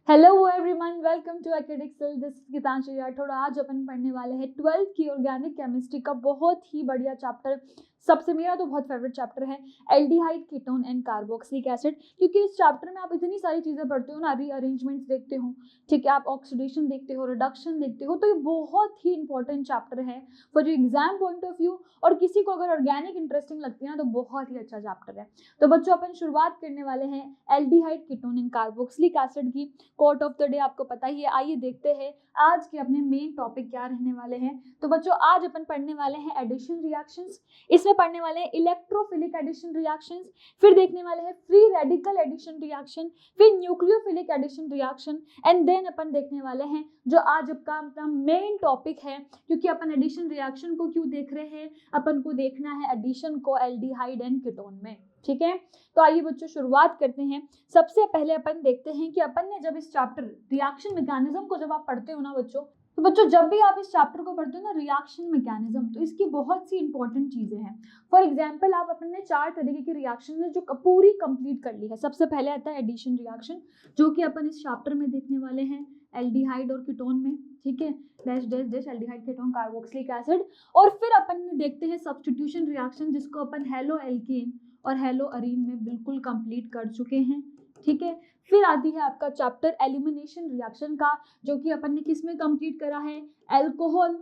Hello everyone, welcome to Acadixal. This is Geetanjali Rathore. आज अपन पढ़ने वाले हैं 12th की ऑर्गेनिक केमिस्ट्री का बहुत ही बढ़िया चैप्टर। सबसे मेरा तो बहुत फेवरेट चैप्टर है aldehyde, ketone and carboxylic acid. क्योंकि इस चैप्टर में आप इतनी सारी चीजें पढ़ते हो ना, रीअरेंजमेंट्स देखते हो, ठीक है, आप ऑक्सीडेशन देखते हो, रिडक्शन देखते हो, तो ये बहुत ही इंपॉर्टेंट चैप्टर है for your exam point of view. और किसी को अगर ऑर्गेनिक इंटरेस्टिंग लगती है ना, तो बहुत ही अच्छा चैप्टर है। तो बच्चों, अपन शुरुआत करने वाले हैं aldehyde, ketone and carboxylic acid की। कोट ऑफ द डे आपको पता ही है। आइए देखते हैं आज के अपने मेन टॉपिक क्या रहने वाले हैं। तो बच्चों, आज अपन पढ़ने वाले हैं एडिशन रिएक्शंस। इसमें पढ़ने वाले हैं इलेक्ट्रोफिलिक एडिशन रिएक्शंस, फिर देखने वाले हैं फ्री रेडिकल एडिशन रिएक्शन, फिर nucleophilic addition reaction, and then अपन देखने वाले हैं जो आज का अपना मेन टॉपिक है। क्योंकि अपन एडिशन रिएक्शन को क्यों देख रहे हैं, अपन को देखना है एडिशन को एल्डिहाइड एंड कीटोन में, ठीक है। तो आइए बच्चों, शुरुआत करते हैं। सबसे पहले अपन देखते हैं कि अपन ने जब इस चैप्टर रिएक्शन मैकेनिज्म को जब आप पढ़ते हो ना बच्चों, तो बच्चों जब भी आप इस चैप्टर को पढ़ते हो ना, रिएक्शन मैकेनिज्म, तो इसकी बहुत सी इंपॉर्टेंट चीजें हैं। फॉर एग्जांपल, आप अपने 4 तरीके की रिएक्शन है जो पूरी कंप्लीट कर ली है। सबसे पहले आता है एडिशन रिएक्शन, जो कि अपन इस चैप्टर में देखने वाले हैं एल्डिहाइड और कीटोन में, ठीक है, dash dash dash aldehyde, ketone, carboxylic acid. और फिर अपन देखते हैं सब्स्टिट्यूशन रिएक्शन, जिसको अपन हेलो एल्केन और हेलो अरीन में बिल्कुल कंप्लीट कर चुके हैं, ठीक है। फिर आती है आपका चैप्टर एलिमिनेशन रिएक्शन का, जो कि अपन ने किस में कंप्लीट करा है, alcohol,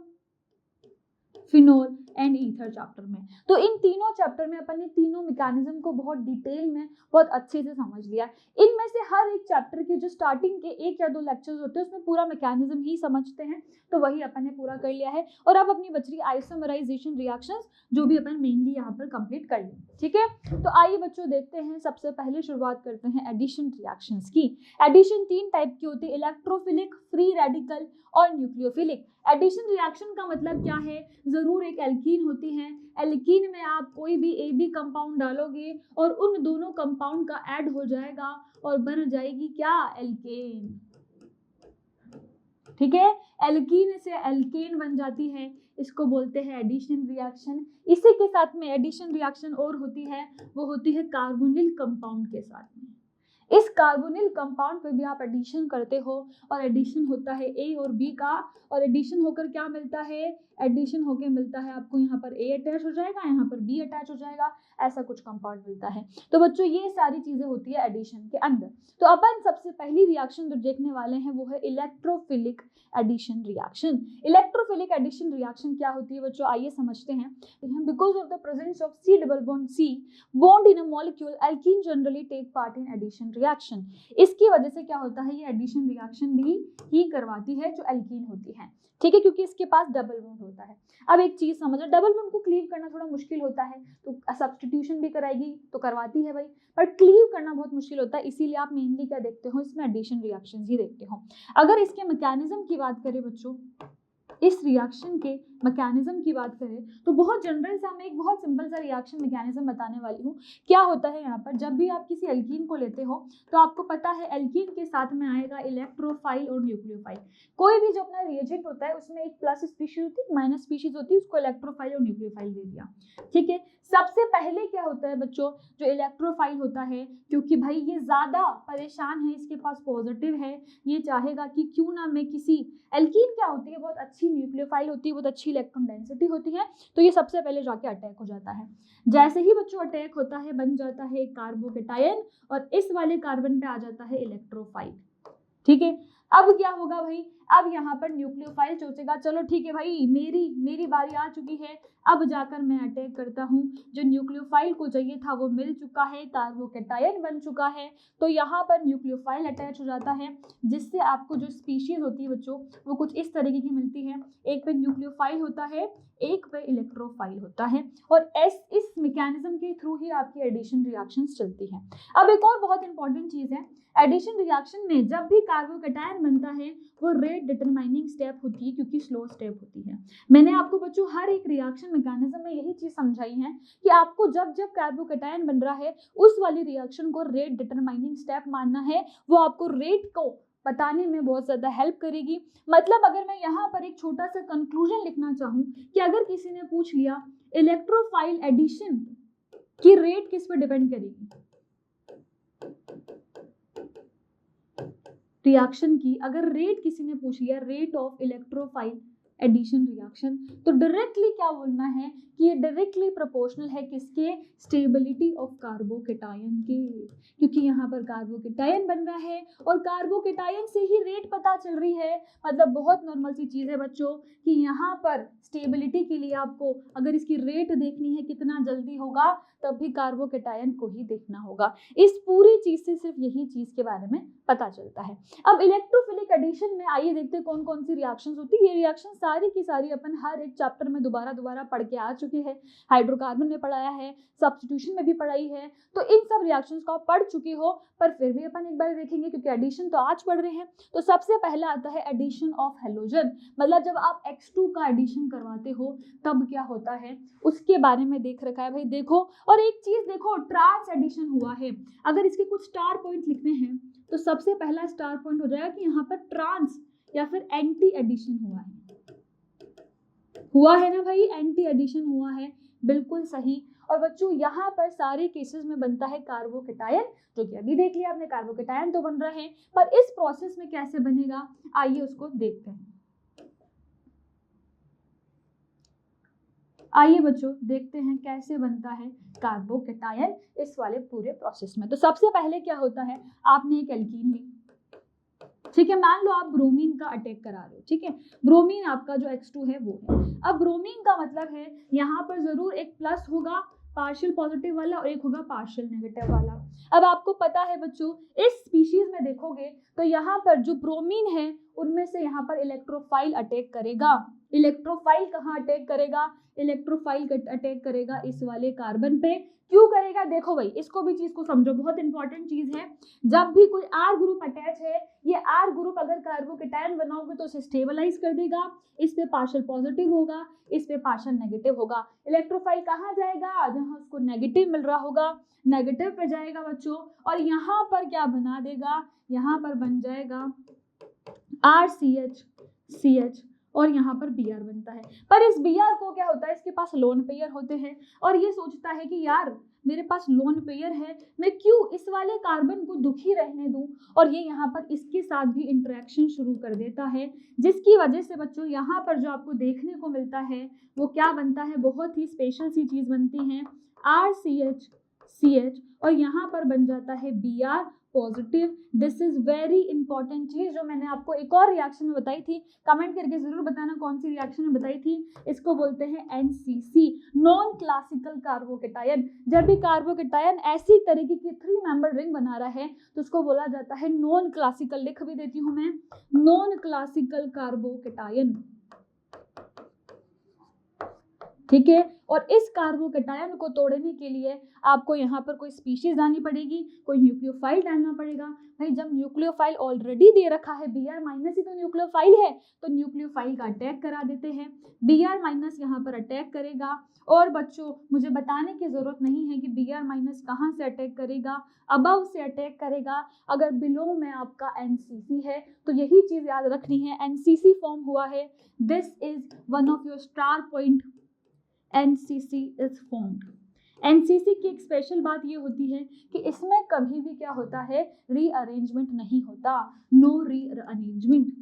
phenol and ether chapter में। तो इन तीनों चैप्टर में अपन ने तीनों मैकेनिज्म को बहुत डिटेल में, बहुत अच्छे से समझ लिया। इनमें से हर एक चैप्टर के जो स्टार्टिंग के 1 या 2 लेक्चर्स होते हैं, उसमें पूरा मैकेनिज्म ही समझते हैं, तो वही अपन ने पूरा कर लिया है। और अब अपनी बच रही आइसोमराइजेशन रिएक्शंस, जो भी अपन मेनली यहाँ पर कंप्लीट कर लें, ठीक है। तो आइए बच्चों देखते हैं। सबसे पहले शुरुआत करते हैं एडिशन रिएक्शंस की। एडिशन 3 टाइप की होती है, इलेक्ट्रोफिलिक, फ्री रेडिकल और न्यूक्लियोफिलिक। एडिशन रिएक्शन का मतलब क्या है, जरूर एक एल्कीन होती है, एल्कीन में आप कोई भी AB कंपाउंड डालोगे और उन दोनों कंपाउंड का ऐड हो जाएगा और बन जाएगी क्या, एल्केन, ठीक है। एल्कीन से एल्केन बन जाती है, इसको बोलते हैं एडिशन रिएक्शन। इसी के साथ में एडिशन रिएक्शन और होती है, वो होती है कार्बोनिल कंपाउंड के साथ में। इस कार्बोनिल कंपाउंड पे भी आप एडिशन करते हो, और एडिशन होता है A और B का, और एडिशन होकर क्या मिलता है, एडिशन होकर मिलता है आपको यहाँ पर A अटैच हो जाएगा, यहाँ पर B अटैच हो जाएगा, ऐसा कुछ कंपाउंड मिलता है। तो बच्चों ये सारी चीजें होती है एडिशन के अंदर। तो अपन सबसे पहली रिएक्शन जो देखने वाले हैं वो है electrophilic addition reaction. Electrophilic addition reaction क्या होती है बच्चों, आइए समझते हैं। Because of the presence of C double bond C bond in a molecule, alkene generally take part in addition reaction. इसकी वजह से क्या होता है, ये एडिशन रिएक्शन भी ही करवाती है जो एल्कीन होती है, ठीक है, क्योंकि इसके पास डबल बॉन्ड होता है। अब एक चीज समझो, डबल बॉन्ड को क्लीव करना थोड़ा मुश्किल होता है, तो सब्स्टिट्यूशन भी कराएगी तो करवाती है भाई, पर क्लीव करना बहुत मुश्किल होता है। इसीलिए आप मेनली क्या देखते हो, इसमें एडिशन रिएक्शंस ही देखते हो। अगर इसके मैकेनिज्म की बात करें बच्चों, इस रिएक्शन के मैकेनिज्म की बात करें, तो बहुत जनरल सा मैं एक बहुत सिंपल सा रिएक्शन मैकेनिज्म बताने वाली हूँ। क्या होता है यहाँ पर, जब भी आप किसी एल्कीन को लेते हो, तो आपको पता है एल्कीन के साथ में आएगा इलेक्ट्रोफाइल और न्यूक्लियोफाइल। कोई भी जो अपना रिएजेंट होता है, उसमें एक प्लस स्पीशीज होती है, माइनस स्पीशीज होती है, उसको इलेक्ट्रोफाइल और न्यूक्लियोफाइल दे दिया, ठीक है। सबसे पहले क्या होता है बच्चों, जो इलेक्ट्रोफाइल होता है, क्योंकि भाई ये ज्यादा परेशान है, इसके पास पॉजिटिव है, ये चाहेगा कि क्यों ना मैं किसी, एल्कीन क्या होती है, बहुत अच्छी न्यूक्लियोफाइल होती है, बहुत अच्छी इलेक्ट्रॉन डेंसिटी होती है, तो ये सबसे पहले जाके अटैक हो जाता है। जैसे ही बच्चों अटैक होता है, बन जाता है कार्बोकेटायन, और इस वाले कार्बन पे आ जाता है इलेक्ट्रोफाइल, ठीक है। अब क्या होगा भाई, अब यहाँ पर न्यूक्लियोफाइल सोचेगा चलो ठीक है भाई, मेरी बारी आ चुकी है, अब जाकर मैं अटैक करता हूँ। जो न्यूक्लियोफाइल को चाहिए था वो मिल चुका है, कार्बोकेटायन बन चुका है, तो यहाँ पर न्यूक्लियोफाइल अटैच हो जाता है, जिससे आपको जो स्पीशीज होती है बच्चों, वो कुछ इस तरीके की मिलती है। एक पे न्यूक्लियोफाइल होता है, एक पे इलेक्ट्रोफाइल होता है, और इस मैकेनिज्म के थ्रू ही आपकी एडिशन रिएक्शंस चलती है। अब एक और बहुत इंपॉर्टेंट चीज है, एडिशन रिएक्शन में जब भी कार्बोकेटायन बनता है, वो रेट डिटरमाइनिंग स्टेप होती है, क्योंकि स्लो स्टेप होती है। मैंने आपको बच्चों हर एक रिएक्शन मैकेनिज्म में यही चीज समझाई है कि आपको जब जब कार्बोकेटायन बन रहा है, उस वाली रिएक्शन को रेट डिटरमाइनिंग स्टेप मानना है, वो आपको रेट को बताने में बहुत ज्यादा हेल्प करेगी। मतलब अगर मैं यहाँ पर एक छोटा सा कंक्लूजन लिखना चाहूँ, कि अगर किसी ने पूछ लिया इलेक्ट्रोफाइल एडिशन की रेट किस पर डिपेंड करेगी, रिएक्शन की अगर रेट किसी ने पूछ लिया, rate of electrophile addition reaction, तो डायरेक्टली क्या बोलना है कि ये डायरेक्टली प्रोपोर्शनल है किसके, स्टेबिलिटी ऑफ कार्बोकेटायन के, क्योंकि यहाँ पर कार्बोकेटायन बन रहा है और कार्बोकेटायन से ही रेट पता चल रही है। मतलब बहुत नॉर्मल सी चीज़ है बच्चों कि यहाँ पर स्टेबिलिटी के लिए आपको अगर इसकी रेट देखनी है कितना जल्दी होगा, तब भी कार्बोकेटायन को ही देखना होगा। इस पूरी चीज़ से सिर्फ यही चीज़ के बारे में पता चलता है। अब इलेक्ट्रोफिलिक एडिशन में आइए देखते हैं कौन कौन सी रिएक्शंस होती है। ये रिएक्शन सारी की सारी अपन हर एक चैप्टर में दोबारा पढ़ के आ चुके हैं। हाइड्रोकार्बन में पढ़ाया है, सब्स्टिट्यूशन में भी पढ़ाई है, तो इन सब रिएक्शंस को आप पढ़ चुके हो, पर फिर भी अपन एक बार देखेंगे क्योंकि एडिशन तो आज पढ़ रहे हैं। तो सबसे पहला आता है एडिशन ऑफ हेलोजन, मतलब जब आप X2 का एडिशन करवाते हो तब क्या होता है उसके बारे में देख रखा है भाई। देखो, और एक चीज देखो, ट्रांस एडिशन हुआ है। अगर इसके कुछ स्टार पॉइंट लिखने हैं तो सबसे पहला स्टार पॉइंट हो जाएगा कि यहाँ पर ट्रांस या फिर एंटी एडिशन हुआ है ना भाई, एंटी एडिशन हुआ है, बिल्कुल सही। और बच्चों यहाँ पर सारे केसेस में बनता है कार्बोकेटायन, जो कि अभी देख लिया आपने, कार्बोकेटायन तो बन रहा है, पर इस प्रोसेस में कैसे बनेगा आइए उसको देखते हैं। आइए बच्चों देखते हैं कैसे बनता है कार्बोकेटायन इस वाले पूरे प्रोसेस में। तो सबसे पहले क्या होता है, आपने एक एल्कीन ली, ठीक है, मान लो आप ब्रोमीन का अटैक करा रहे हो, ठीक है, ब्रोमीन आपका जो X2 है वो है। अब ब्रोमीन का मतलब है यहाँ पर जरूर एक प्लस होगा पार्शियल पॉजिटिव वाला और एक होगा पार्शियल नेगेटिव वाला। अब आपको पता है बच्चों, इस स्पीशीज में देखोगे तो यहाँ पर जो ब्रोमीन है उनमें से यहाँ पर इलेक्ट्रोफाइल अटैक करेगा। इलेक्ट्रोफाइल कहाँ अटैक करेगा, इलेक्ट्रोफाइल अटैक करेगा इस वाले कार्बन पे। क्यों करेगा, देखो भाई इसको भी चीज को समझो, बहुत इंपॉर्टेंट चीज है। जब भी कोई R ग्रुप अटैच है, ये R ग्रुप अगर कार्बोकेटायन बनाओगे तो उसे स्टेबलाइज कर देगा, इस पे पार्शियल पॉजिटिव होगा, इस पे पार्शियल नेगेटिव होगा। इलेक्ट्रोफाइल कहाँ जाएगा, जहां उसको नेगेटिव मिल रहा होगा, नेगेटिव पे जाएगा बच्चों, और यहाँ पर क्या बना देगा, यहाँ पर बन जाएगा RCH और यहाँ पर Br बनता है। पर इस Br को क्या होता है, इसके पास लोन पेयर होते हैं और ये सोचता है कि यार मेरे पास लोन पेयर है, मैं क्यों इस वाले कार्बन को दुखी रहने दूं, और ये यहाँ पर इसके साथ भी इंटरेक्शन शुरू कर देता है, जिसकी वजह से बच्चों यहाँ पर जो आपको देखने को मिलता है वो क्या बनता है, बहुत ही स्पेशल सी चीज बनती है RCH और यहाँ पर बन जाता है Br positive. This is very important चीज जो मैंने आपको एक और रिएक्शन में बताई थी, कमेंट करके जरूर बताना कौन सी रिएक्शन में बताई थी। इसको बोलते हैं NCC, नॉन क्लासिकल कार्बोकेटायन। जब भी कार्बोकेटायन ऐसी तरीके की 3 मेंबर रिंग बना रहा है तो उसको बोला जाता है नॉन क्लासिकल, लिख भी देती हूं मैं, नॉन क्लासिकल कार्बोकेटायन, ठीक है। और इस कार्बोकेटायन को तोड़ने के लिए आपको यहाँ पर कोई स्पीशीज डालनी पड़ेगी, कोई न्यूक्लियोफाइल डालना पड़ेगा। भाई जब न्यूक्लियोफाइल ऑलरेडी दे रखा है, Br माइनस ही तो न्यूक्लियोफाइल है, तो न्यूक्लियोफाइल का अटैक करा देते हैं। Br माइनस यहाँ पर अटैक करेगा, और बच्चों मुझे बताने की जरूरत नहीं है कि Br माइनस कहाँ से अटैक करेगा, अबव से अटैक करेगा। अगर बिलो में आपका NCC है तो यही चीज याद रखनी है, NCC फॉर्म हुआ है, this is one of your star point, NCC is formed। NCC की एक स्पेशल बात ये होती है कि इसमें कभी भी क्या होता है, रीअरेंजमेंट नहीं होता, नो रीअरेंजमेंट।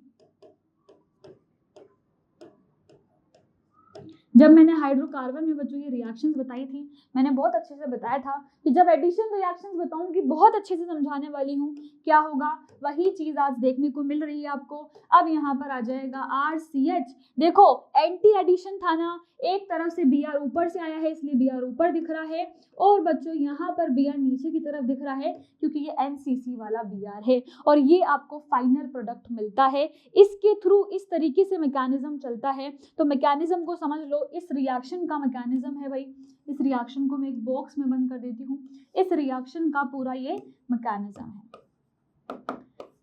जब मैंने हाइड्रोकार्बन में बच्चों ये रिएक्शंस बताई थी, मैंने बहुत अच्छे से बताया था कि जब एडिशन रिएक्शंस बताऊंगी बहुत अच्छे से समझाने वाली हूँ, क्या होगा वही चीज आज देखने को मिल रही है आपको। अब यहाँ पर आ जाएगा RCH, देखो एंटी एडिशन था ना, एक तरफ से Br ऊपर से आया है इसलिए Br ऊपर दिख रहा है, और बच्चों यहाँ पर Br नीचे की तरफ दिख रहा है क्योंकि ये NCC वाला Br है, और ये आपको फाइनल प्रोडक्ट मिलता है। इसके थ्रू इस तरीके से मैकेनिज्म चलता है, तो मैकेनिज्म को समझ लो। इस रिएक्शन का मैकेनिज्म है भाई, इस रिएक्शन को मैं एक बॉक्स में बंद कर देती हूँ, इस रिएक्शन का पूरा ये मैकेनिज्म है,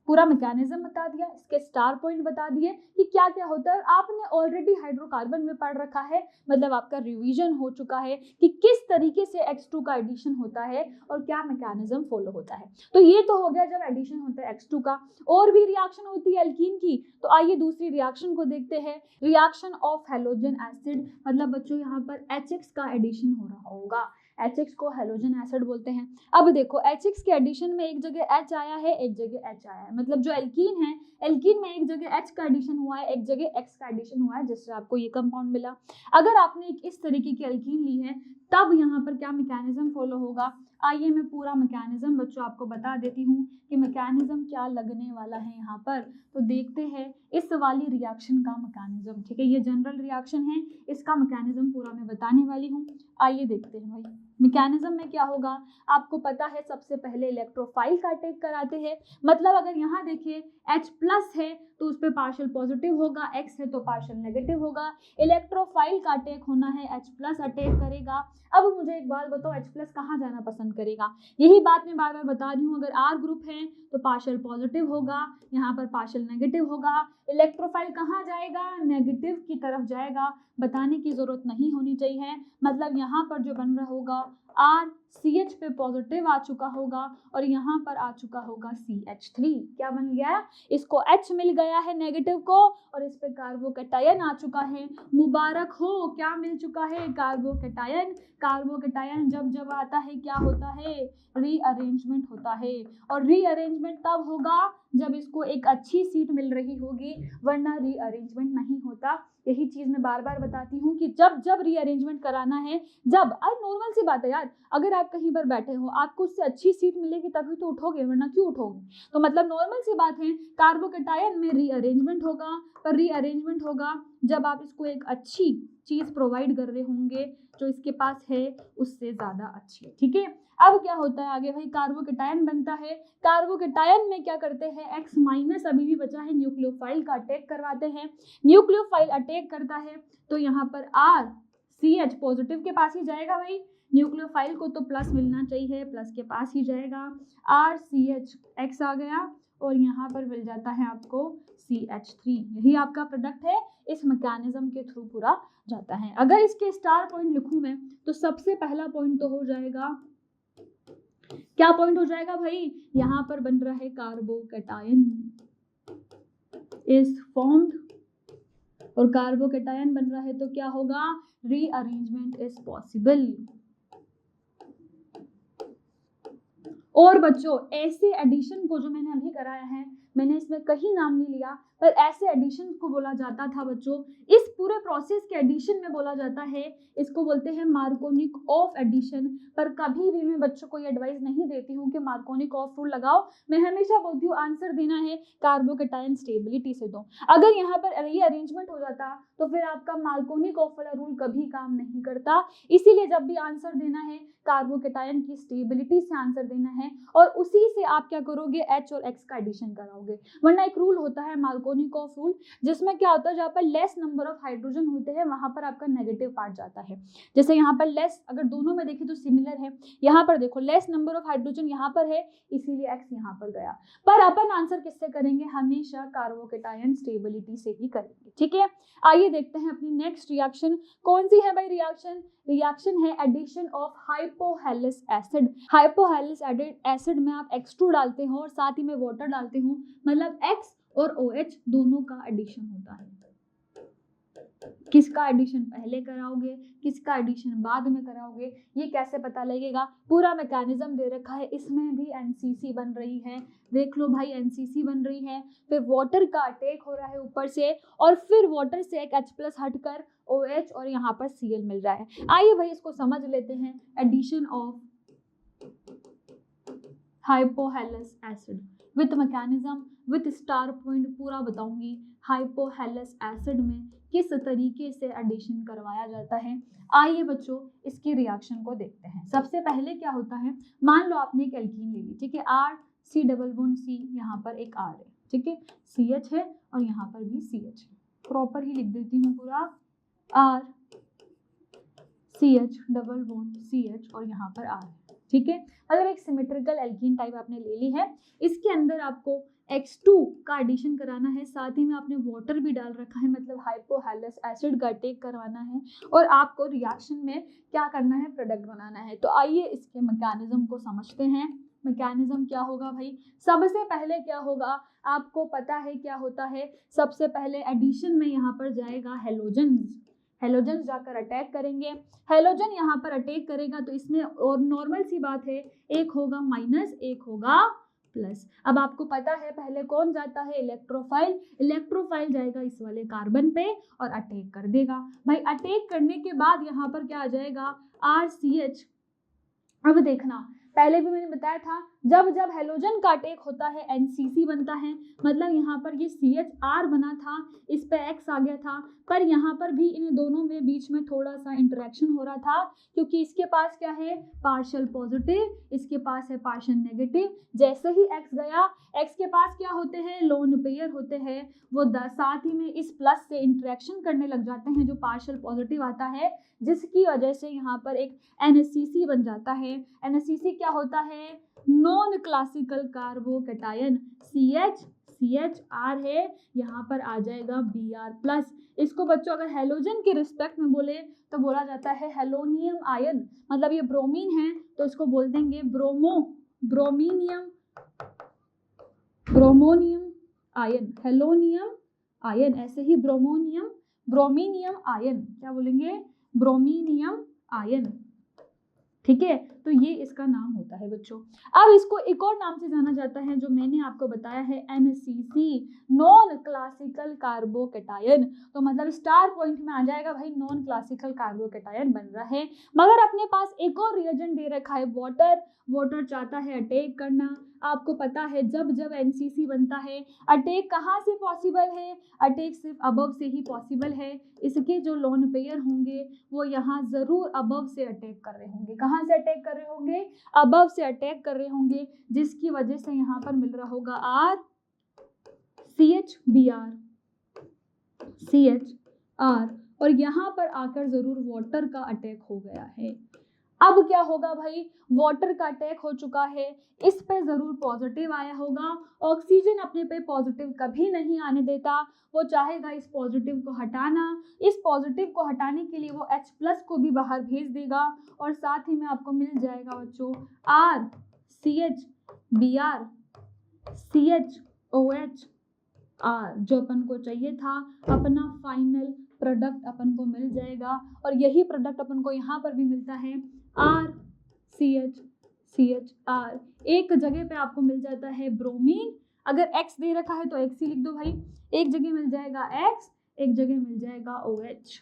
पूरा मैकेनिज्म बता दिया, इसके स्टार पॉइंट बता दिए कि क्या क्या होता है। आपने ऑलरेडी हाइड्रोकार्बन में पढ़ रखा है, मतलब आपका रिवीजन हो चुका है कि किस तरीके से X2 का एडिशन होता है और क्या मैकेनिज्म फॉलो होता है। तो ये तो हो गया जब एडिशन होता है X2 का। और भी रिएक्शन होती है एल्कीन की, तो आइए दूसरी रिएक्शन को देखते हैं, रिएक्शन ऑफ हेलोजन एसिड। मतलब बच्चों यहाँ पर HX का एडिशन हो रहा होगा, HX को हेलोजन एसिड बोलते हैं। अब देखो HX के एडिशन में एक जगह H आया है, एक जगह H आया है, मतलब जो एल्कीन है, एल्कीन में एक जगह H का एडिशन हुआ है, एक जगह X का एडिशन हुआ है, जिससे आपको ये कंपाउंड मिला। अगर आपने एक इस तरीके की एल्कीन ली है तब यहाँ पर क्या मैकेनिज्म फॉलो होगा, आइए मैं पूरा मैकेनिज्म बच्चों आपको बता देती हूँ कि मैकेनिज्म क्या लगने वाला है यहाँ पर। तो देखते हैं इस वाली रिएक्शन का मैकेनिज्म, ठीक है, ये जनरल रिएक्शन है, इसका मैकेनिज्म पूरा मैं बताने वाली हूँ। आइए देखते हैं भाई मैकेनिज्म में क्या होगा। आपको पता है सबसे पहले इलेक्ट्रोफाइल का अटैक कराते हैं, मतलब अगर यहाँ देखिए H प्लस है तो उस पर पार्शियल पॉजिटिव होगा, X है तो पार्शियल नेगेटिव होगा। इलेक्ट्रोफाइल का अटैक होना है, H प्लस अटैक करेगा। अब मुझे एक बात बताओ, H प्लस कहाँ जाना पसंद करेगा, यही बात मैं बार बार बता रही हूँ, अगर R ग्रुप है तो पार्शियल पॉजिटिव होगा, यहाँ पर पार्शियल नेगेटिव होगा। इलेक्ट्रोफाइल कहाँ जाएगा, नेगेटिव की तरफ जाएगा, बताने की जरूरत नहीं होनी चाहिए, मतलब यहाँ पर जो बन रहा होगा R CH पे पॉजिटिव आ चुका होगा और यहाँ पर आ चुका होगा CH3, क्या बन गया, इसको H मिल गया है नेगेटिव को और इस पे कार्बोकैटायन आ चुका है, मुबारक हो, क्या मिल चुका है, कार्बोकैटायन। कार्बोकैटायन जब जब आता है क्या होता है, रीअरेंजमेंट होता है, और रीअरेंजमेंट तब होगा जब इसको एक अच्छी सीट मिल रही होगी, वरना रीअरेंजमेंट नहीं होता। यही चीज मैं बार बार बताती हूँ कि जब जब रीअरेंजमेंट कराना है, जब नॉर्मल सी बात है यार, अगर आप कहीं पर बैठे हो आपको उससे अच्छी सीट मिलेगी तभी तो उठोगे, वरना क्यों उठोगे, तो मतलब नॉर्मल सी बात है, कार्बोकैटायन में रीअरेंजमेंट होगा, पर रीअरेंजमेंट होगा जब आप इसको एक अच्छी चीज प्रोवाइड कर रहे होंगे जो इसके पास है उससे ज्यादा अच्छी, ठीक है। अब क्या होता है आगे भाई, कार्बोकैटायन बनता है, कार्बोकैटायन में क्या करते हैं, X माइनस अभी भी बचा है, न्यूक्लियोफाइल का अटैक करवाते हैं, न्यूक्लियोफाइल अटैक करता है तो यहाँ पर R CH पॉजिटिव के पास ही जाएगा भाई, न्यूक्लियोफाइल को तो प्लस मिलना चाहिए, प्लस के पास ही जाएगा, R CH X आ गया और यहाँ पर मिल जाता है आपको CH3, यही आपका प्रोडक्ट है, इस मैकेनिज्म के थ्रू पूरा जाता है। अगर इसके स्टार पॉइंट लिखूं मैं तो सबसे पहला पॉइंट तो हो जाएगा, क्या पॉइंट हो जाएगा भाई, यहाँ पर बन रहा है कार्बोकैटायन इज फॉर्म्ड, और कार्बोकैटायन बन रहा है तो क्या होगा, रीअरेंजमेंट इज पॉसिबल। और बच्चों ऐसे एडिशन को जो मैंने अभी कराया है, मैंने इसमें कहीं नाम नहीं लिया, पर ऐसे एडिशन को बोला जाता था बच्चों, इस पूरे प्रोसेस के एडिशन में बोला जाता है, इसको बोलते हैं मार्कोनिक ऑफ एडिशन। पर कभी भी मैं बच्चों को ये एडवाइस नहीं देती हूँ कि मार्कोनिक ऑफ रूल लगाओ, मैं हमेशा बोलती हूँ आंसर देना है कार्बोकैटायन स्टेबिलिटी से दो। अगर यहाँ पर रीअरेंजमेंट हो जाता तो फिर आपका मार्कोनिक ऑफ वाला रूल कभी काम नहीं करता, इसीलिए जब भी आंसर देना है कार्बोकैटायन की स्टेबिलिटी से आंसर देना है और उसी से आप क्या करोगे, H और X का एडिशन कराओगे। वरना एक रूल होता है मार्कोनिक ऑफ रूल, जिसमें क्या होता है, जहाँ पर लेस नंबर ऑफ हाइड्रोजन होते हैं वहां पर आपका नेगेटिव पार्ट जाता है। जैसे यहाँ पर लेस, अगर दोनों में देखें तो सिमिलर है, यहाँ पर देखो लेस नंबर ऑफ हाइड्रोजन यहाँ पर है, इसीलिए X यहाँ पर गया, पर अपन आंसर किससे करेंगे, हमेशा कार्बोकैटायन स्टेबिलिटी से ही करेंगे, ठीक है। आइए देखते हैं अपनी नेक्स्ट रिएक्शन, कौन सी है भाई रिएक्शन, रिएक्शन है addition of hypohalous acid. हाइपोहेलिस acid में आप X2 डालते हो और साथ ही में वाटर डालते हो, मतलब X और OH दोनों का एडिशन होता है। किसका एडिशन पहले कराओगे, किसका एडिशन बाद में कराओगे, ये कैसे पता लगेगा, पूरा मैकेनिज्म दे रखा है, इसमें भी NCC बन रही है, देख लो भाई NCC बन रही है, फिर वाटर का अटैक हो रहा है ऊपर से, और फिर वाटर से एक H प्लस हटकर OH और यहाँ पर Cl मिल रहा है। आइए भाई इसको समझ लेते हैं, addition of hypohalous acid with mechanism with star point पूरा बताऊंगी, हाइपोहेलिस एसिड में किस तरीके से एडिशन करवाया जाता है। आइए बच्चों इसकी रिएक्शन को देखते हैं। सबसे पहले क्या होता है, मान लो आपने एक एल्कीन ले ली, ठीक है, R C double bond C, यहाँ पर एक R है, ठीक है, CH है और यहाँ पर भी CH है, प्रॉपर ही लिख देती हूँ पूरा, R CH double bond CH और यहाँ पर R है, ठीक है, मतलब एक सिमेट्रिकल एल्कीन टाइप आपने ले ली है। इसके अंदर आपको X2 का एडिशन कराना है, साथ ही में आपने वाटर भी डाल रखा है, मतलब हाइपोहेलिस एसिड का अटैक करवाना है और आपको रिएक्शन में क्या करना है, प्रोडक्ट बनाना है। तो आइए इसके मैकेनिज्म को समझते हैं। मैकेनिज्म क्या होगा भाई, सबसे पहले क्या होगा, आपको पता है क्या होता है, सबसे पहले एडिशन में यहाँ पर जाएगा हेलोजन, हेलोजन जाकर अटैक करेंगे। हेलोजन यहाँ पर अटैक करेगा तो इसमें और नॉर्मल सी बात है, एक होगा माइनस, एक होगा प्लस। अब आपको पता है पहले कौन जाता है, इलेक्ट्रोफाइल। इलेक्ट्रोफाइल जाएगा इस वाले कार्बन पे और अटैक कर देगा। भाई अटैक करने के बाद यहाँ पर क्या आ जाएगा, RCH। अब देखना, पहले भी मैंने बताया था जब जब हेलोजन का अटैक होता है NCC बनता है, मतलब यहाँ पर ये CHR बना था, इस पे X आ गया था, पर यहाँ पर भी इन दोनों में बीच में थोड़ा सा इंटरेक्शन हो रहा था, क्योंकि इसके पास क्या है, पार्शियल पॉजिटिव, इसके पास है पार्शियल नेगेटिव। जैसे ही X गया, X के पास क्या होते हैं, लोन पेयर होते हैं, वो साथ ही में इस प्लस से इंटरेक्शन करने लग जाते हैं जो पार्शियल पॉजिटिव आता है, जिसकी वजह से यहाँ पर एक NCC बन जाता है। NCC क्या होता है, नॉन क्लासिकल कार्बोकैटायन। CHR है, यहाँ पर आ जाएगा Br+। इसको बच्चों अगर हेलोजन के रिस्पेक्ट में बोले तो बोला जाता है हेलोनियम आयन, मतलब ये ब्रोमीन है तो इसको बोल देंगे ब्रोमोनियम आयन, हेलोनियम आयन। ऐसे ही ब्रोमीनियम आयन, क्या बोलेंगे, ब्रोमीनियम आयन। ठीक है, तो ये इसका नाम होता है बच्चों। अब इसको एक और नाम से जाना जाता है जो मैंने आपको बताया है, NCC, नॉन क्लासिकल कार्बोकैटायन। तो मतलब स्टार पॉइंट में आ जाएगा भाई, नॉन क्लासिकल कार्बोकैटायन बन रहा है। मगर अपने पास एक और रिएजेंट दे रखा है, वाटर चाहता है अटैक करना। आपको पता है जब जब NCC बनता है, अटैक कहाँ से पॉसिबल है, अटैक सिर्फ अबव से ही पॉसिबल है। इसके जो लोन पेयर होंगे वो यहाँ जरूर अबव से अटैक कर रहे होंगे। कहाँ से अटैक कर रहे होंगे, अबव से अटैक कर रहे होंगे, जिसकी वजह से यहाँ पर मिल रहा होगा CHR, और यहाँ पर आकर जरूर वाटर का अटैक हो गया है। अब क्या होगा भाई, वाटर का अटैक हो चुका है, इस पे जरूर पॉजिटिव आया होगा। ऑक्सीजन अपने पे पॉजिटिव कभी नहीं आने देता, वो चाहेगा इस पॉजिटिव को हटाना। इस पॉजिटिव को हटाने के लिए वो H+ को भी बाहर भेज देगा, और साथ ही में आपको मिल जाएगा बच्चों RCH Br CHOH R, जो अपन को चाहिए था, अपना फाइनल प्रोडक्ट अपन को मिल जाएगा। और यही प्रोडक्ट अपन को यहाँ पर भी मिलता है, RCH एक जगह पे आपको मिल जाता है ब्रोमीन। अगर X दे रखा है तो X ही लिख दो भाई, एक जगह मिल जाएगा X, एक जगह मिल जाएगा OH।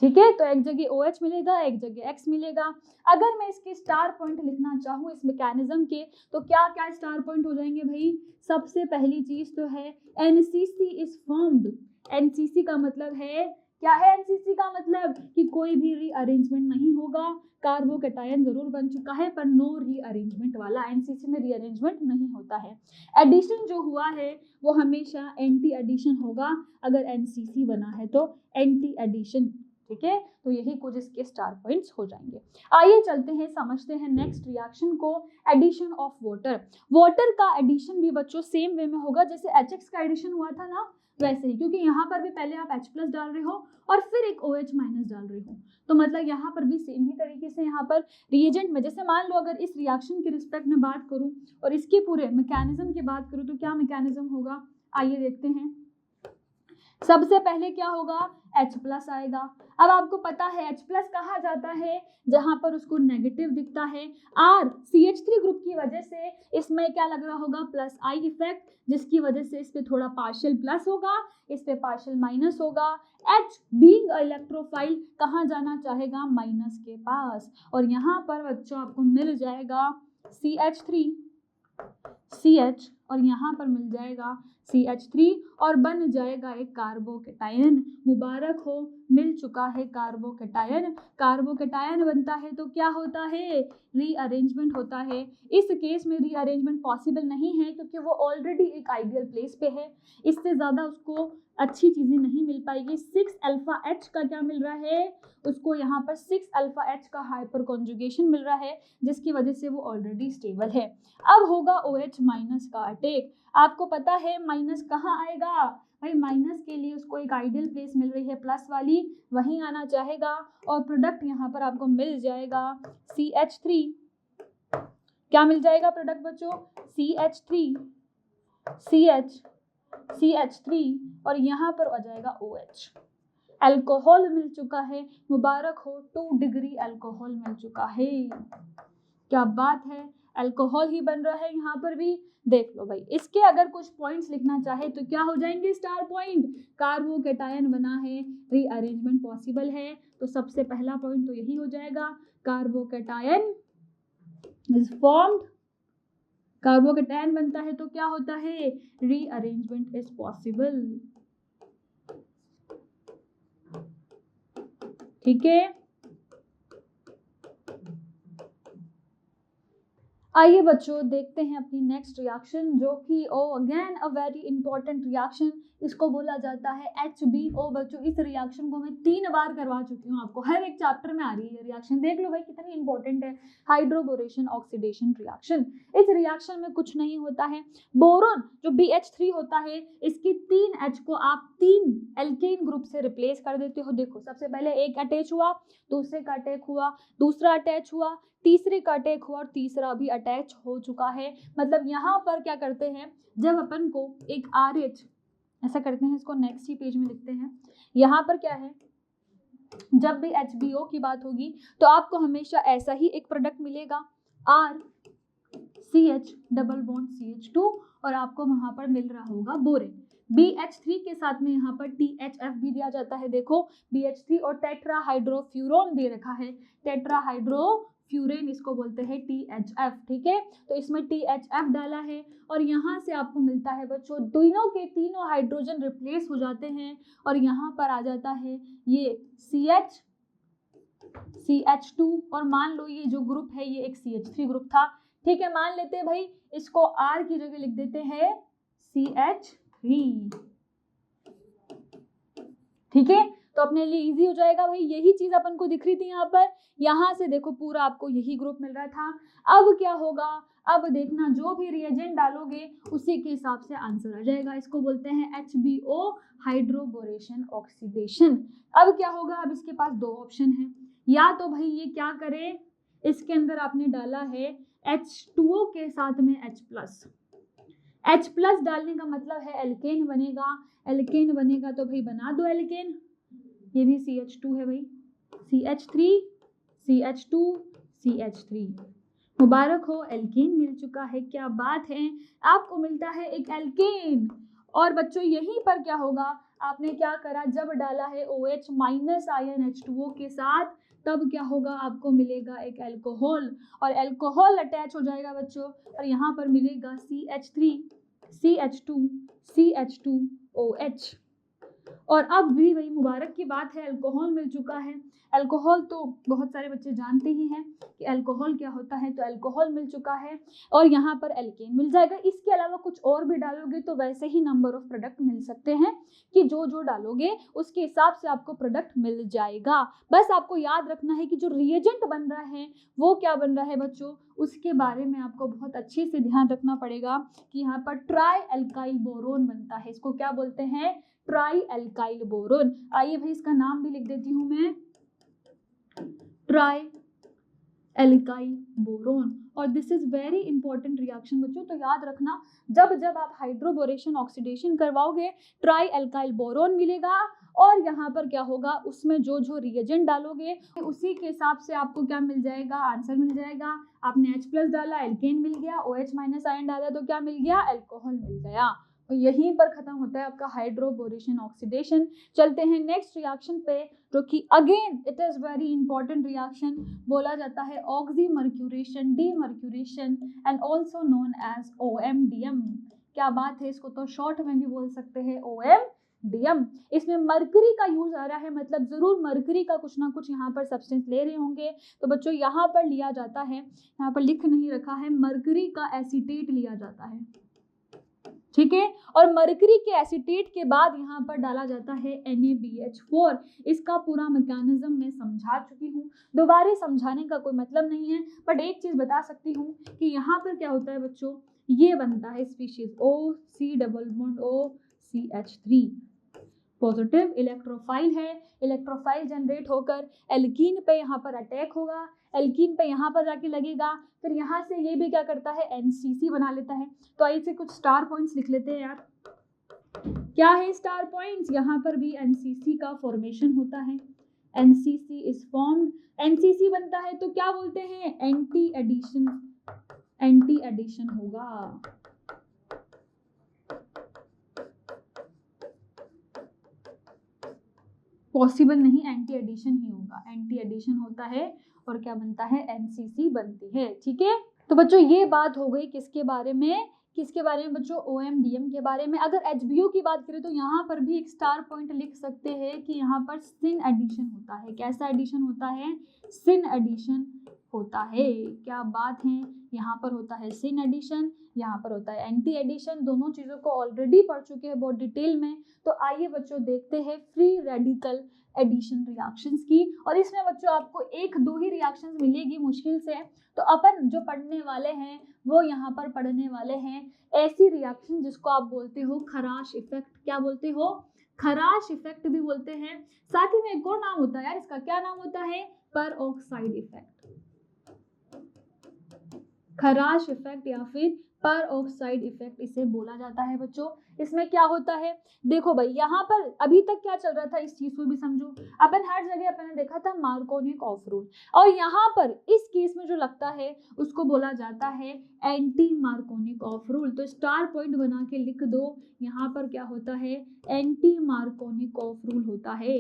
ठीक है, तो एक जगह OH मिलेगा, एक जगह X मिलेगा। अगर मैं इसके स्टार पॉइंट लिखना चाहूँ इस मैकेनिज्म के, तो क्या क्या स्टार पॉइंट हो जाएंगे भाई। सबसे पहली चीज तो है NCC इज फॉर्म्ड। NCC का मतलब है, क्या है NCC का मतलब, कि कोई भी रीअरेंजमेंट नहीं होगा। कार्बोकैटायन जरूर बन चुका है पर नो रीअरेंजमेंट वाला, NCC में रीअरेंजमेंट नहीं होता है। एडिशन जो हुआ है वो हमेशा एंटी एडिशन होगा, अगर NCC बना है तो एंटी एडिशन। ठीक है, तो यही कुछ इसके स्टार पॉइंट्स हो जाएंगे। आइए चलते हैं, समझते हैं नेक्स्ट रिएक्शन को, एडिशन ऑफ वाटर। वाटर का एडिशन भी बच्चों सेम वे में होगा जैसे HX का एडिशन हुआ था ना, वैसे ही, क्योंकि यहाँ पर भी पहले आप H+ डाल रहे हो और फिर एक OH- डाल रहे हो, तो मतलब यहाँ पर भी सेम ही तरीके से यहाँ पर रिएजेंट में, जैसे मान लो अगर इस रिएक्शन के रिस्पेक्ट में बात करूँ और इसके पूरे मैकेनिज्म की बात करूँ तो क्या मैकेनिज्म होगा, आइए देखते हैं। सबसे पहले क्या होगा, H+ आएगा। अब आपको पता है H+ कहा जाता है जहां पर उसको नेगेटिव दिखता है। CH3 ग्रुप की वजह से इसमें क्या लग रहा होगा, +I इफेक्ट, जिसकी वजह से इस पे थोड़ा पार्शियल प्लस होगा, इस पे पार्शियल माइनस होगा। H बीइंग इलेक्ट्रोफाइल कहाँ जाना चाहेगा, माइनस के पास, और यहाँ पर बच्चों आपको मिल जाएगा CH3 CH, और यहाँ पर मिल जाएगा CH3 और बन जाएगा एक कार्बोकैटायन। मुबारक हो, मिल चुका है कार्बोकैटायन। कार्बोकैटायन बनता है तो क्या होता है, रीअरेंजमेंट होता है। इस केस में रीअरेंजमेंट पॉसिबल नहीं है क्योंकि वो ऑलरेडी एक आइडियल प्लेस पे है, इससे ज़्यादा उसको अच्छी चीज़ें नहीं मिल पाएगी। 6-अल्फा-H का क्या मिल रहा है, उसको यहाँ पर 6-अल्फा-H का हाइपर कॉन्जुगेशन मिल रहा है, जिसकी वजह से वो ऑलरेडी स्टेबल है। अब होगा OH- का अटैक। आपको पता है माइनस कहाँ आएगा भाई, माइनस के लिए उसको एक आइडियल प्लेस मिल रही है प्लस वाली, वहीं आना चाहेगा, और प्रोडक्ट यहाँ पर आपको मिल जाएगा CH3। क्या मिल जाएगा प्रोडक्ट बच्चों, CH3 और यहाँ पर आ जाएगा OH। अल्कोहल मिल चुका है, मुबारक हो 2 डिग्री अल्कोहल मिल चुका है। क्या बात है, अल्कोहल ही बन रहा है यहाँ पर भी। देख लो भाई, इसके अगर कुछ पॉइंट्स लिखना चाहे तो क्या हो जाएंगे स्टार पॉइंट। कार्बोकेटायन बना है, रीअरेंजमेंट पॉसिबल है, तो सबसे पहला पॉइंट तो यही हो जाएगा, कार्बोकेटायन इज फॉर्म्ड। कार्बोकेटायन बनता है तो क्या होता है, रीअरेंजमेंट इज पॉसिबल। ठीक है, आइए बच्चों देखते हैं अपनी नेक्स्ट रिएक्शन, जो कि again a very important reaction, इसको बोला जाता है HBO। बच्चों इस रिएक्शन को मैं 3 बार करवा चुकी हूँ, आपको हर एक चैप्टर में आ रही है ये रिएक्शन। देख लो भाई कितनी इंपॉर्टेंट है, हाइड्रोबोरेशन ऑक्सीडेशन रिएक्शन। इस रिएक्शन में कुछ नहीं होता है, बोरोन जो BH3 होता है, इसकी 3 H को आप 3 एल्केन ग्रुप से रिप्लेस कर देते हो। देखो सबसे पहले एक अटैच हुआ, दूसरे का अटैच हुआ, दूसरा अटैच हुआ, तीसरे का अटैक हुआ और तीसरा भी अटैच हो चुका है। मतलब यहाँ पर क्या करते हैं, जब अपन को एक RH ऐसा करते हैं, इसको नेक्स्ट ही पेज में लिखते हैं। यहाँ पर क्या है, जब भी HBO की बात होगी तो आपको हमेशा ऐसा ही एक प्रोडक्ट मिलेगा, RCH डबल बॉन्ड CH2, और आपको वहां पर मिल रहा होगा बोरेन। BH3 के साथ में यहाँ पर THF भी दिया जाता है। देखो BH3 और टेट्राहाइड्रोफ्यूरोन दे रखा है, टेट्राहाइड्रोफ्यूरेन इसको बोलते हैं THF। ठीक है, तो इसमें THF डाला है और यहाँ से आपको मिलता है बच्चों, तीनों के तीनों हाइड्रोजन रिप्लेस हो जाते हैं और यहाँ पर आ जाता है ये CH2, और मान लो ये जो ग्रुप है ये एक CH3 ग्रुप था। ठीक है, मान लेते हैं भाई इसको R की जगह लिख देते हैं CH3। ठीक है, तो अपने लिए इजी हो जाएगा भाई। यही चीज अपन को दिख रही थी यहाँ पर, यहाँ से देखो पूरा आपको यही ग्रुप मिल रहा था। अब क्या होगा, अब देखना जो भी रिएजेंट डालोगे उसी के हिसाब से आंसर आ जाएगा। इसको बोलते हैं HBO हाइड्रोबोरेशन ऑक्सीडेशन। अब क्या होगा, अब इसके पास 2 ऑप्शन है, या तो भाई ये क्या करे, इसके अंदर आपने डाला है H2O के साथ में H+ डालने का मतलब है एल्केन बनेगा। एल्केन बनेगा तो भाई बना दो एल्केन, ये भी CH2 है भाई, CH3 CH2 CH3, मुबारक हो एल्केन मिल चुका है। क्या बात है, आपको मिलता है एक एल्केन। और बच्चों यहीं पर क्या होगा, आपने क्या करा, जब डाला है OH माइनस आयन H2O के साथ, तब क्या होगा, आपको मिलेगा एक अल्कोहल, और अल्कोहल अटैच हो जाएगा बच्चों, और यहाँ पर मिलेगा CH3 CH2 CH2OH। और अब भी वही मुबारक की बात है, अल्कोहल मिल चुका है। अल्कोहल तो बहुत सारे बच्चे जानते ही हैं कि अल्कोहल क्या होता है, तो अल्कोहल मिल चुका है और यहाँ पर एल्केन मिल जाएगा। इसके अलावा कुछ और भी डालोगे तो वैसे ही नंबर ऑफ प्रोडक्ट मिल सकते हैं, कि जो जो डालोगे उसके हिसाब से आपको प्रोडक्ट मिल जाएगा। बस आपको याद रखना है कि जो रिएजेंट बन रहा है वो क्या बन रहा है बच्चों, उसके बारे में आपको बहुत अच्छे से ध्यान रखना पड़ेगा कि यहाँ पर ट्राई एल्काइल बोरोन बनता है। इसको क्या बोलते हैं, ट्राई एल्काइल बोरोन। आइए भाई इसका नाम भी लिख देती हूं मैं, ट्राई एल्काइल बोरोन। और this is very important reaction बच्चों, तो याद रखना जब जब आप हाइड्रोबोरेशन ऑक्सीडेशन करवाओगे ट्राई एल्काइल बोरोन मिलेगा, और यहाँ पर क्या होगा, उसमें जो जो रिएजेंट डालोगे उसी के हिसाब से आपको क्या मिल जाएगा, आंसर मिल जाएगा। आपने H+ डाला, एल्केन मिल गया, OH माइनस आयन डाला तो क्या मिल गया, अल्कोहल मिल गया। तो यहीं पर खत्म होता है आपका हाइड्रोबोरेशन ऑक्सीडेशन। चलते हैं नेक्स्ट रिएक्शन पे, जो कि again it is very important reaction, बोला जाता है oxymercuration demercuration and also known as OMDM। क्या बात है, इसको तो शॉर्ट में भी बोल सकते हैं OMDM। इसमें मरकरी का यूज आ रहा है, मतलब जरूर मरकरी का कुछ ना कुछ यहाँ पर सब्सटेंस ले रहे होंगे। तो बच्चों यहाँ पर लिया जाता है, यहाँ पर लिख नहीं रखा है, मरकरी का एसीटेट लिया जाता है। ठीक है, और मरकरी के एसीटेट के बाद यहाँ पर डाला जाता है NaBH4। इसका पूरा मैकेनिज्म मैं समझा चुकी हूँ, दोबारा समझाने का कोई मतलब नहीं है, बट एक चीज बता सकती हूँ कि यहाँ पर क्या होता है बच्चों, ये बनता है species OC double bond OCH3, positive electrophile है, इलेक्ट्रोफाइल जनरेट होकर एल्कीन पे यहाँ पर अटैक होगा, एल्कीन पे यहाँ पर जाके लगेगा, फिर यहाँ से ये भी क्या करता है, NCC बना लेता है। तो ऐसे कुछ स्टार पॉइंट्स लिख लेते हैं यार, क्या है स्टार पॉइंट्स, यहाँ पर भी एनसीसी का फॉर्मेशन होता है, एनसीसी इज फॉर्म्ड, एनसीसी बनता है तो क्या बोलते हैं, एंटी एडिशन, एंटी एडिशन होगा। पॉसिबल नहीं, एंटी एडिशन ही होगा, एंटी एडिशन होता है और क्या बनता है, एनसीसी बनती है। ठीक है, तो बच्चों ये बात हो गई किसके बारे में, किसके बारे में बच्चों, ओएमडीएम के बारे में। अगर एचबीओ की बात करें तो यहाँ पर भी एक स्टार पॉइंट लिख सकते हैं कि यहाँ पर सिन एडिशन होता है। कैसा एडिशन होता है, सिन एडिशन होता है। क्या बात है, यहाँ पर होता है सिन एडिशन, यहाँ पर होता है एंटी एडिशन। दोनों चीजों को ऑलरेडी पढ़ चुके हैं बहुत डिटेल में। तो आइए बच्चों देखते हैं फ्री रेडिकल एडिशन रिएक्शंस की, और इसमें बच्चों आपको एक दो ही रिएक्शंस मिलेगी मुश्किल से। तो अपन जो पढ़ने वाले हैं वो यहाँ पर पढ़ने वाले हैं ऐसी रिएक्शन जिसको आप बोलते हो खराश इफेक्ट। क्या बोलते हो, खराश इफेक्ट भी बोलते हैं। साथ ही में एक और नाम होता है यार इसका, क्या नाम होता है, पेरोक्साइड इफेक्ट, खराश इफेक्ट या फिर पेरोक्साइड इफेक्ट इसे बोला जाता है बच्चों। इसमें क्या होता है, देखो भाई यहाँ पर अभी तक क्या चल रहा था इस चीज को भी समझो। अपन हर जगह अपन ने देखा था मार्कोनिक ऑफ रूल, और यहाँ पर इस केस में जो लगता है उसको बोला जाता है एंटी मार्कोनिक ऑफ रूल। तो स्टार पॉइंट बना के लिख दो, यहाँ पर क्या होता है, एंटी मार्कोनिक ऑफ रूल होता है।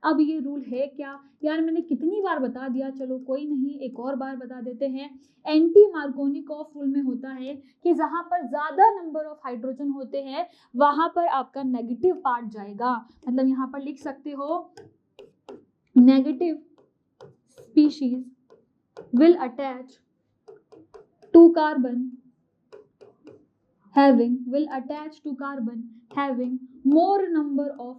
अब ये रूल है क्या यार, मैंने कितनी बार बता दिया, चलो कोई नहीं एक और बार बता देते हैं। एंटी मार्कोनिक ऑफ रूल में होता है कि जहां पर ज्यादा नंबर ऑफ हाइड्रोजन होते हैं वहां पर आपका नेगेटिव पार्ट जाएगा। मतलब यहाँ पर लिख सकते हो negative species will attach to carbon having more number of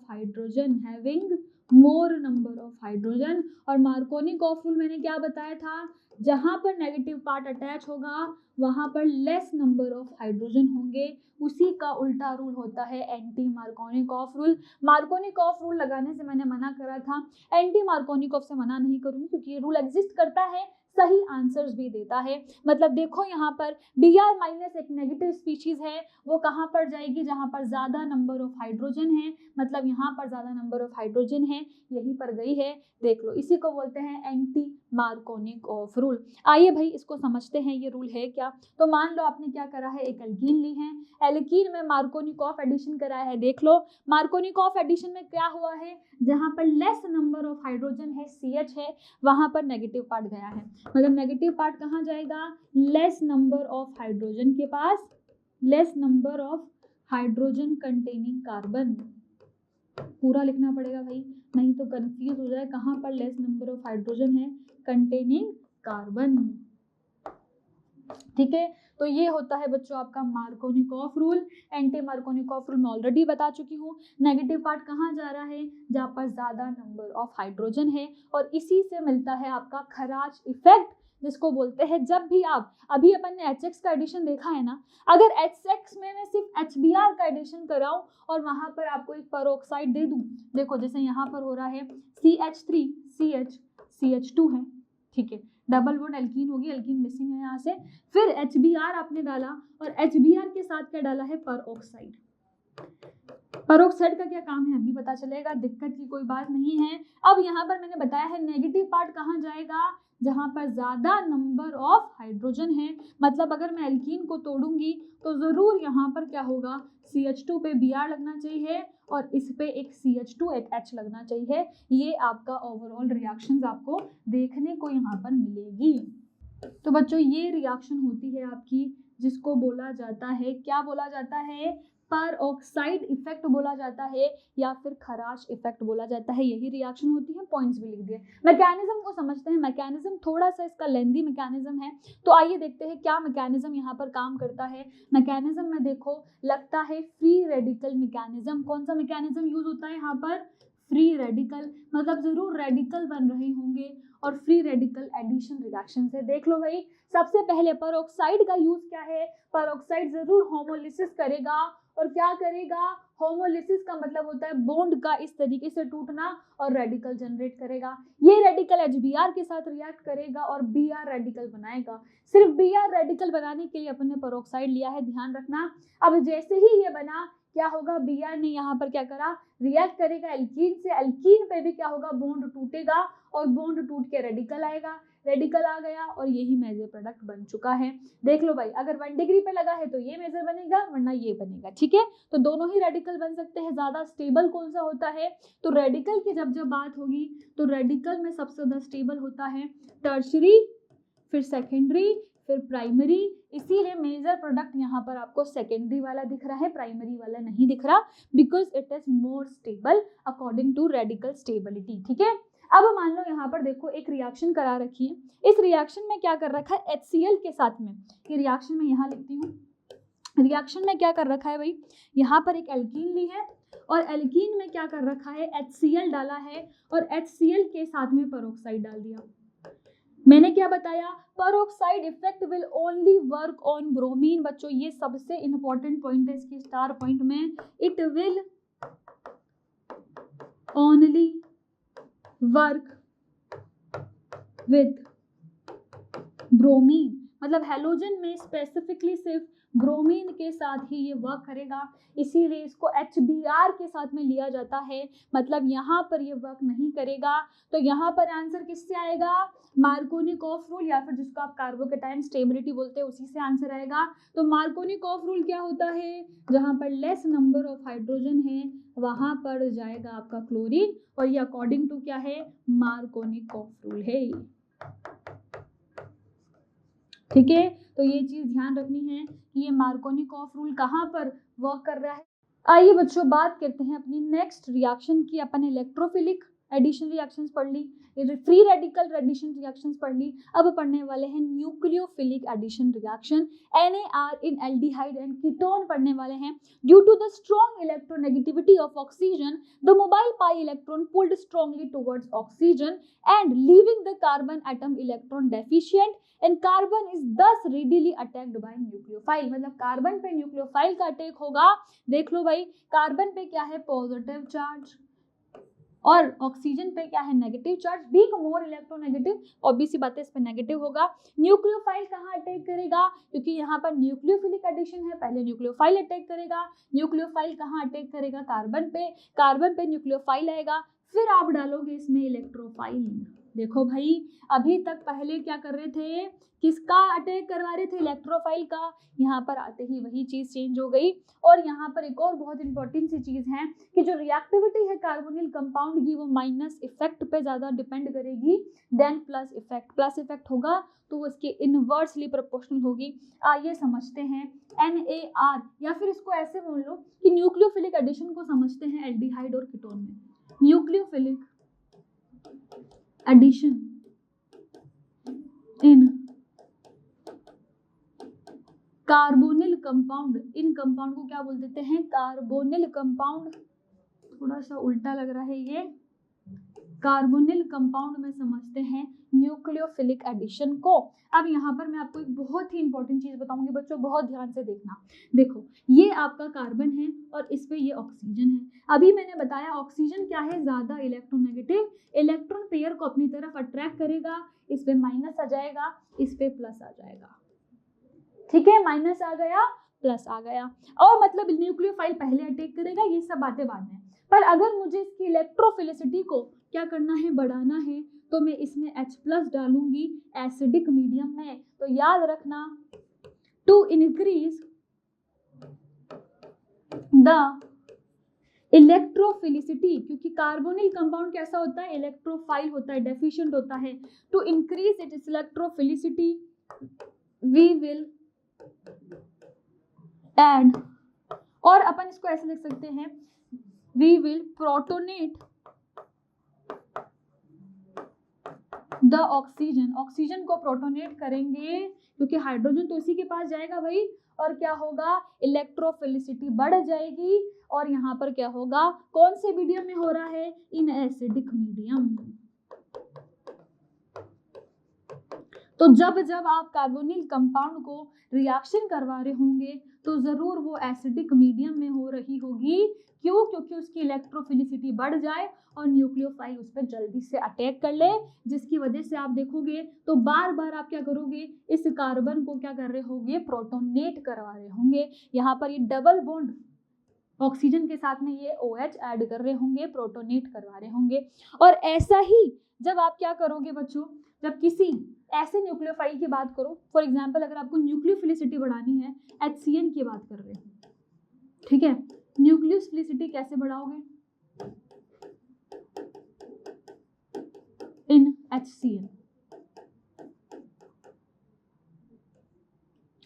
hydrogen, और मार्कोनिक ऑफ रूल मैंने क्या बताया था, जहां पर नेगेटिव पार्ट अटैच होगा वहां पर लेस नंबर ऑफ हाइड्रोजन होंगे। उसी का उल्टा रूल होता है anti Markovnikov of rule. मार्कोनिक of rule लगाने से मैंने मना करा था, एंटी मार्कोनिक ऑफ से मना नहीं करूंगी क्योंकि ये रूल एग्जिस्ट करता है, सही आंसर्स भी देता है। मतलब देखो यहाँ पर Br माइनस एक नेगेटिव स्पीशीज है, वो कहाँ पर जाएगी, जहां पर ज्यादा नंबर ऑफ हाइड्रोजन है। मतलब यहाँ पर ज्यादा नंबर ऑफ हाइड्रोजन है, यहीं पर गई है, देख लो। इसी को बोलते हैं एंटी मार्कोनिक ऑफ रूल। आइए भाई इसको समझते हैं ये रूल है क्या। तो मान लो आपने क्या करा है, एक एल्कीन ली है, एल्कीन में मार्कोनिक ऑफ एडिशन कराया है। देख लो मार्कोनिक ऑफ एडिशन में क्या हुआ है, जहां पर लेस नंबर ऑफ हाइड्रोजन है, CH है, वहां पर नेगेटिव पार्ट गया है। मतलब नेगेटिव पार्ट कहाँ जाएगा, लेस नंबर ऑफ हाइड्रोजन के पास, less number of hydrogen containing carbon. पूरा लिखना पड़ेगा भाई, नहीं तो कंफ्यूज हो जाए, कहाँ पर लेस नंबर ऑफ हाइड्रोजन है, कंटेनिंग कार्बन। ठीक है, तो ये होता है बच्चों आपका मार्कोनिक of rule. Anti Markovnikov of rule मैं ऑलरेडी बता चुकी हूँ। नेगेटिव पार्ट कहाँ जा रहा है, जहाँ पर ज्यादा नंबर ऑफ हाइड्रोजन है, और इसी से मिलता है आपका खराज इफेक्ट, जिसको बोलते हैं जब भी आप, अभी अपन ने HX का एडिशन देखा है ना, अगर HX में मैं सिर्फ HBr का एडिशन कराऊं और वहां पर आपको एक पेरोक्साइड दे दूं, देखो जैसे यहाँ पर हो रहा है CH3 CH CH2 है, ठीक है, डबल बॉन्ड एल्कीन होगी, एल्कीन मिसिंग है यहाँ से, फिर HBr आपने डाला और HBr के साथ क्या डाला है, पेरोक्साइड। पेरोक्साइड का क्या काम है अभी पता चलेगा, दिक्कत की कोई बात नहीं है। अब यहाँ पर मैंने बताया है नेगेटिव पार्ट कहाँ जाएगा, जहां पर ज्यादा नंबर ऑफ हाइड्रोजन है। मतलब अगर मैं एल्कीन को तोड़ूंगी तो जरूर यहाँ पर क्या होगा, CH2 पे Br लगना चाहिए और इस पे एक CH2 एक H लगना चाहिए। ये आपका ओवरऑल रिएक्शंस आपको देखने को यहाँ पर मिलेगी। तो बच्चों ये रिएक्शन होती है आपकी, जिसको बोला जाता है, क्या बोला जाता है, पेरोक्साइड इफेक्ट बोला जाता है या फिर खराश इफेक्ट बोला जाता है। यही रिएक्शन होती है, पॉइंट्स भी लिख दिए। मैकेनिज्म को समझते हैं, मैकेनिज्म थोड़ा सा इसका लेंदी मैकेनिज्म है, तो आइए देखते हैं क्या मैकेनिज्म यहाँ पर काम करता है। मैकेनिज्म में देखो लगता है फ्री रेडिकल मैकेनिज्म। कौन सा मैकेनिज्म यूज होता है यहाँ पर, फ्री रेडिकल, मतलब जरूर रेडिकल बन रहे होंगे और फ्री रेडिकल एडिशन रिएक्शन से। देख लो भाई सबसे पहले पेरोक्साइड का यूज क्या है, पेरोक्साइड जरूर होमोलिसिस करेगा, और क्या करेगा, होमोलिसिस का मतलब होता है बॉन्ड का इस तरीके से टूटना, और रेडिकल जनरेट करेगा। ये रेडिकल HBr के साथ रिएक्ट करेगा और Br रेडिकल बनाएगा। सिर्फ Br रेडिकल बनाने के लिए अपन ने पेरोक्साइड लिया है, ध्यान रखना। अब जैसे ही ये बना, क्या होगा, Br ने यहाँ पर क्या करा, रिएक्ट करेगा एल्कीन से, एल्कीन पे भी क्या होगा, बॉन्ड टूटेगा और बॉन्ड टूट के रेडिकल आएगा, रेडिकल आ गया और यही मेजर प्रोडक्ट बन चुका है। देख लो भाई, अगर 1 डिग्री पे लगा है तो ये मेजर बनेगा वरना ये बनेगा, ठीक है। तो दोनों ही रेडिकल बन सकते हैं। ज्यादा स्टेबल कौन सा होता है, तो रेडिकल की जब बात होगी तो रेडिकल में सबसे ज्यादा स्टेबल होता है टर्शरी, फिर सेकेंडरी, फिर प्राइमरी। इसीलिए मेजर प्रोडक्ट यहाँ पर आपको सेकेंडरी वाला दिख रहा है, प्राइमरी वाला नहीं दिख रहा, because it is more stable according to radical stability, ठीक है। अब मान लो यहाँ पर देखो एक रिएक्शन करा रखी है, इस रिएक्शन में क्या कर रखा है, HCl के साथ में, ये रिएक्शन में यहाँ लिखती हूँ, रिएक्शन में क्या कर रखा है भाई, यहाँ पर एक एल्कीन ली है और एल्कीन में क्या कर रखा है, HCl डाला है और HCl के साथ में पेरोक्साइड डाल दिया। मैंने क्या बताया, peroxide effect will only work on bromine. बच्चों ये सबसे इंपॉर्टेंट पॉइंट है इसकी स्टार पॉइंट में, it will only work with bromine, मतलब हेलोजन में स्पेसिफिकली सिर्फ ब्रोमीन के साथ ही ये वर्क करेगा, इसीलिए इसको HBr के साथ में लिया जाता है, मतलब यहाँ पर ये वर्क नहीं करेगा। तो यहाँ पर आंसर किससे आएगा, मार्कोनिकॉफ रूल, या फिर जिसको आप कार्बोकेटाइन स्टेबिलिटी बोलते हैं उसी से आंसर आएगा। तो मार्कोनिकॉफ रूल क्या होता है, जहाँ पर लेस नंबर ऑफ हाइड्रोजन है वहां पर जाएगा आपका क्लोरीन, और ये अकॉर्डिंग टू क्या है, मार्कोनिकॉफ रूल है, ठीक है। तो ये चीज ध्यान रखनी है कि ये मार्कोनिकॉफ रूल कहाँ पर वर्क कर रहा है। आइए बच्चों बात करते हैं अपनी नेक्स्ट रिएक्शन की। अपन इलेक्ट्रोफिलिक एडिशन रिएक्शंस पढ़ ली, फ्री रेडिकल एडिशन रिएक्शंस पढ़ ली, अब पढ़ने वाले हैं nucleophilic addition reaction, NAR in aldehyde and ketone पढ़ने वाले हैं। Due to the strong electronegativity of oxygen, the mobile pi electron pulled strongly towards oxygen and leaving the carbon atom electron deficient and carbon is thus readily attacked by nucleophile. मतलब carbon पे nucleophile का attack होगा। देख लो भाई, carbon पे क्या है, positive charge, और ऑक्सीजन पे क्या है, negative charge, being more electronegative, obvious सी बात है इस पे नेगेटिव होगा। न्यूक्लियोफाइल कहाँ अटैक करेगा, क्योंकि यहाँ पर न्यूक्लियोफिलिक एडिशन है, पहले न्यूक्लियोफाइल अटैक करेगा। न्यूक्लियोफाइल कहाँ अटैक करेगा, कार्बन पे, कार्बन पे न्यूक्लियोफाइल आएगा, फिर आप डालोगे इसमें इलेक्ट्रोफाइल। देखो भाई, अभी तक पहले क्या कर रहे थे, किसका अटैक करवा रहे थे, इलेक्ट्रोफाइल का, यहाँ पर आते ही वही चीज चेंज हो गई। और यहाँ पर एक और बहुत इंपॉर्टेंट सी चीज है कि जो रिएक्टिविटी है कार्बोनिल कंपाउंड की, वो माइनस इफेक्ट पे ज्यादा डिपेंड करेगी then plus effect. Plus effect होगा तो वो इसके इनवर्सली प्रोपोर्शनल होगी। आइए समझते हैं NAR, या फिर इसको ऐसे बोल लो कि न्यूक्लियोफिलिक एडिशन को समझते हैं एल्डिहाइड और कीटोन में। Nucleophilic addition in carbonyl compound, इन कंपाउंड को क्या बोल देते हैं, कार्बोनिल कंपाउंड। थोड़ा सा उल्टा लग रहा है ये, कार्बोनिल कंपाउंड में समझते हैं न्यूक्लियोफिलिक एडिशन को। अब यहाँ पर मैं आपको एक बहुत ही इंपॉर्टेंट चीज बताऊंगी बच्चों, बहुत ध्यान से देखना। देखो ये आपका कार्बन है और इस पे ये ऑक्सीजन है। अभी मैंने बताया ऑक्सीजन क्या है, ज्यादा इलेक्ट्रोनेगेटिव, इलेक्ट्रॉन पेयर को अपनी तरफ अट्रैक्ट करेगा, इस पे माइनस आ जाएगा, इस पे प्लस आ जाएगा, ठीक है, माइनस आ गया प्लस आ गया, और मतलब न्यूक्लियोफाइल पहले अटैक करेगा, ये सब बातें बाद में। पर अगर मुझे इसकी इलेक्ट्रोफिलिसिटी को क्या करना है, बढ़ाना है, तो मैं इसमें H+ डालूंगी एसिडिक मीडियम में। तो याद रखना, टू इंक्रीज द इलेक्ट्रोफिलिसिटी, क्योंकि कार्बोनिल कंपाउंड कैसा होता है, इलेक्ट्रोफाइल होता है, डेफिशिएंट होता है। To increase its electrophilicity we will add, और अपन इसको ऐसे लिख सकते हैं, we will protonate the oxygen, oxygen को प्रोटोनेट करेंगे क्योंकि हाइड्रोजन तो इसी के पास जाएगा भाई, और क्या होगा, इलेक्ट्रोफिलिसिटी बढ़ जाएगी। और यहाँ पर क्या होगा, कौन से मीडियम में हो रहा है, इन एसिडिक मीडियम। तो जब जब आप कार्बोनिल कंपाउंड को रिएक्शन करवा रहे होंगे तो जरूर वो एसिडिक मीडियम में हो रही होगी। क्यों, क्योंकि उसकी इलेक्ट्रोफिलिसिटी बढ़ जाए और न्यूक्लियोफाइल उस पर जल्दी से अटैक कर ले, जिसकी वजह से आप देखोगे तो बार बार आप क्या करोगे, इस कार्बन को क्या कर रहे होंगे, प्रोटोनेट करवा रहे होंगे। यहाँ पर ये डबल बॉन्ड ऑक्सीजन के साथ में ये OH ऐड कर रहे होंगे, प्रोटोनेट करवा रहे होंगे। और ऐसा ही जब आप क्या करोगे बच्चों, जब किसी ऐसे न्यूक्लियोफाइल की बात करो, फॉर एग्जांपल अगर आपको न्यूक्लियोफिलिसिटी बढ़ानी है, HCN की बात कर रहे हो, ठीक है, न्यूक्लियोफिलिसिटी कैसे बढ़ाओगे, इन HCN।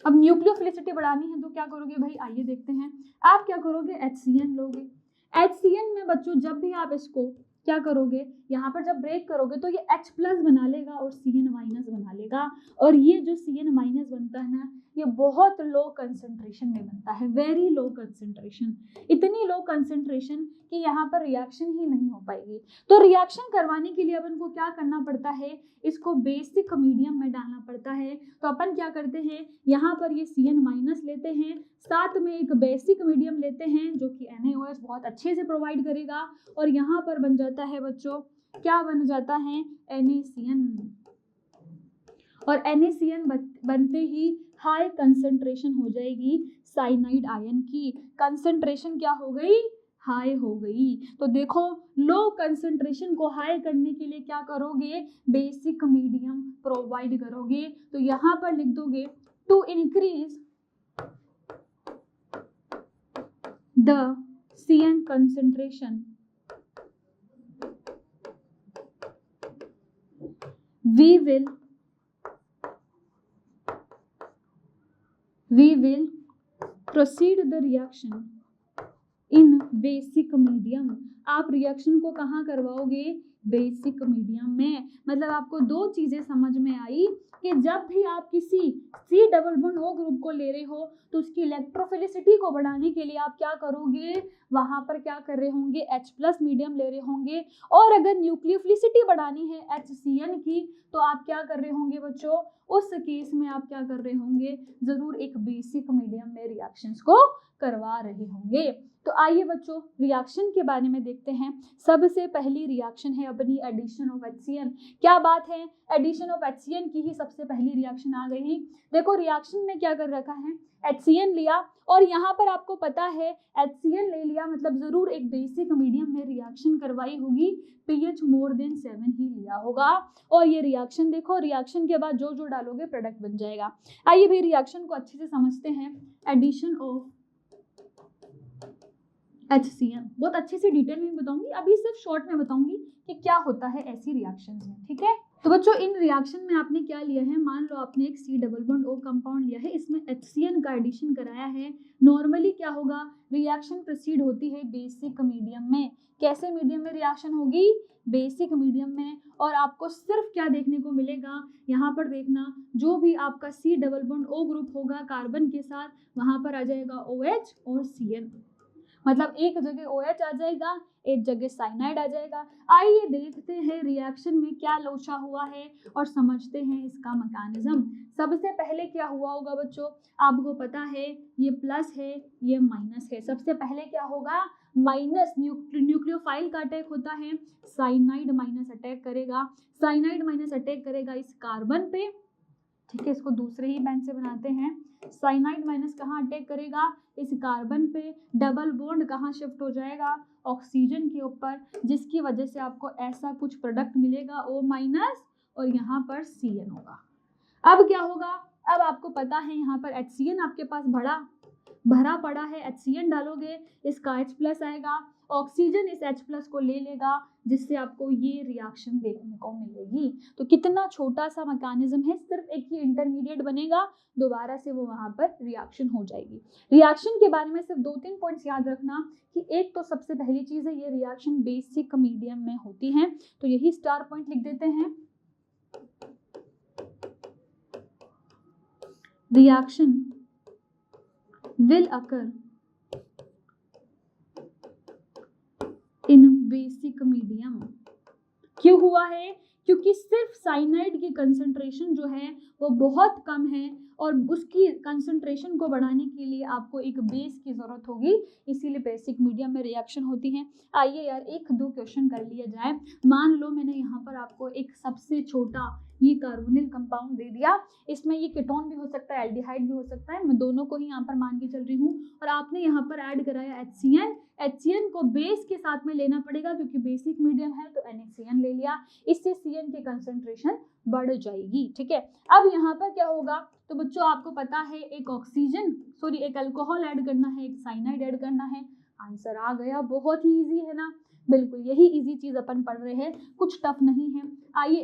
अब न्यूक्लियोफिलिसिटी बढ़ानी है तो क्या करोगे भाई, आइए देखते हैं। आप क्या करोगे, HCN लोगे। HCN में बच्चों जब भी आप इसको क्या करोगे, यहाँ पर जब ब्रेक करोगे तो ये H प्लस बना लेगा और CN माइनस बना लेगा। और ये जो CN माइनस बनता है ना, ये बहुत लो कंसंट्रेशन में बनता है, वेरी लो कंसंट्रेशन, इतनी लो कंसंट्रेशन कि यहाँ पर रिएक्शन ही नहीं हो पाएगी। तो रिएक्शन करवाने के लिए अपन को क्या करना पड़ता है, इसको बेसिक मीडियम में डालना पड़ता है। तो अपन क्या करते हैं, यहाँ पर ये CN माइनस लेते हैं, साथ में एक बेसिक मीडियम लेते हैं जो कि NaOH बहुत अच्छे से प्रोवाइड करेगा, और यहाँ पर बन जाता है बच्चों, क्या बन जाता है, NaCN। और NaCN बनते ही हाई कंसंट्रेशन हो जाएगी साइनाइड आयन की, कंसंट्रेशन क्या हो गई, हाई हो गई। तो देखो लो कंसंट्रेशन को हाई करने के लिए क्या करोगे, बेसिक मीडियम प्रोवाइड करोगे। तो यहाँ पर लिख दोगे to increase the CN concentration we will proceed the reaction in basic medium। आप रिएक्शन को कहाँ करवाओगे, बेसिक मीडियम में। मतलब आपको दो चीजें समझ में आई कि जब भी आप किसी C double bond O group को ले रहे हो तो उसकी इलेक्ट्रोफिलिसिटी को बढ़ाने के लिए आप क्या करोगे, वहां पर क्या कर रहे होंगे, H प्लस मीडियम ले रहे होंगे। और अगर न्यूक्लियोफिलिसिटी बढ़ानी है HCN की तो आप क्या कर रहे होंगे बच्चों, उस केस में आप क्या कर रहे होंगे, जरूर एक बेसिक मीडियम में रिएक्शंस को करवा रहे होंगे। तो आइए बच्चों रिएक्शन के बारे में देखते हैं। सबसे पहली रिएक्शन है अपनी एडिशन ऑफ HCN। क्या बात है, एडिशन ऑफ HCN की ही सबसे पहली रिएक्शन आ गई। देखो रिएक्शन में क्या कर रखा है, HCN लिया और यहाँ पर आपको पता है HCN ले लिया मतलब जरूर एक बेसिक मीडियम में रिएक्शन करवाई होगी, pH मोर देन 7 ही लिया होगा। और ये रिएक्शन देखो, रिएक्शन के बाद जो जो डालोगे प्रोडक्ट बन जाएगा। आइए भाई रिएक्शन को अच्छे से समझते हैं। एडिशन ऑफ HCN बहुत अच्छे से डिटेल में बताऊंगी, अभी सिर्फ शॉर्ट में बताऊंगी कि क्या होता है ऐसी रिएक्शंस में, ठीक है। तो बच्चों इन रिएक्शन में आपने क्या लिया है, मान लो आपने एक C double bond O compound लिया है, इसमें HCN का एडिशन कराया है। नॉर्मली क्या होगा, रिएक्शन प्रोसीड होती है बेसिक मीडियम में। कैसे मीडियम में रिएक्शन होगी, बेसिक मीडियम में। और आपको सिर्फ क्या देखने को मिलेगा, यहाँ पर देखना, जो भी आपका C double bond O group होगा कार्बन के साथ, वहां पर आ जाएगा OH और CN, मतलब एक जगह OH आ जाएगा, एक जगह साइनाइड आ जाएगा। आइए देखते हैं रिएक्शन में क्या लोचा हुआ है और समझते हैं इसका मैकेनिज्म। सबसे पहले क्या हुआ होगा बच्चों, आपको पता है ये प्लस है ये माइनस है। सबसे पहले क्या होगा, माइनस न्यूक्लियोफाइल का अटैक होता है, साइनाइड माइनस अटैक करेगा। साइनाइड माइनस अटैक करेगा इस कार्बन पे, ठीक है, इसको दूसरे ही बेंच से बनाते हैं। साइनाइड माइनस कहाँ अटैक करेगा, इस कार्बन पे। डबल बॉन्ड कहाँ शिफ्ट हो जाएगा, ऑक्सीजन के ऊपर, जिसकी वजह से आपको ऐसा कुछ प्रोडक्ट मिलेगा O माइनस, और यहाँ पर CN होगा। अब क्या होगा, अब आपको पता है यहाँ पर HCN आपके पास भरा पड़ा है, HCN डालोगे इसका H प्लस आएगा, ऑक्सीजन इस H प्लस को ले लेगा, जिससे आपको ये रिएक्शन देखने को मिलेगी। तो कितना छोटा सा मैकेनिज्म है, सिर्फ एक ही इंटरमीडिएट बनेगा, दोबारा से वो वहां पर रिएक्शन हो जाएगी। रिएक्शन के बारे में सिर्फ 2-3 पॉइंट्स याद रखना कि एक तो सबसे पहली चीज है ये रिएक्शन बेसिक मीडियम में होती है, तो यही स्टार पॉइंट लिख देते हैं। Reaction will occur in basic medium। क्यों हुआ है, क्योंकि सिर्फ साइनाइड की कंसंट्रेशन जो है वो बहुत कम है और उसकी कंसंट्रेशन को बढ़ाने के लिए आपको एक बेस की ज़रूरत होगी, इसीलिए बेसिक मीडियम में रिएक्शन होती है। आइए यार एक दो क्वेश्चन कर लिया जाए। मान लो मैंने यहाँ पर आपको एक सबसे छोटा ये कार्बोनिल कंपाउंड दे दिया, इसमें ये कीटोन भी हो सकता है, एल्डिहाइड भी हो सकता है, मैं दोनों को ही यहाँ पर मान के चल रही हूँ, और आपने यहाँ पर ऐड कराया HCN। HCN को बेस के साथ में लेना पड़ेगा क्योंकि बेसिक मीडियम है, तो NaCN ले लिया, इससे CN की कंसंट्रेशन बढ़ जाएगी। ठीक है, अब यहाँ पर क्या होगा, तो बच्चों आपको पता है एक एक अल्कोहल ऐड करना है, एक साइनाइड ऐड करना है। आंसर आ गया, बहुत ही इजी है ना, बिल्कुल यही इजी चीज अपन पढ़ रहे हैं, कुछ टफ नहीं है। आइए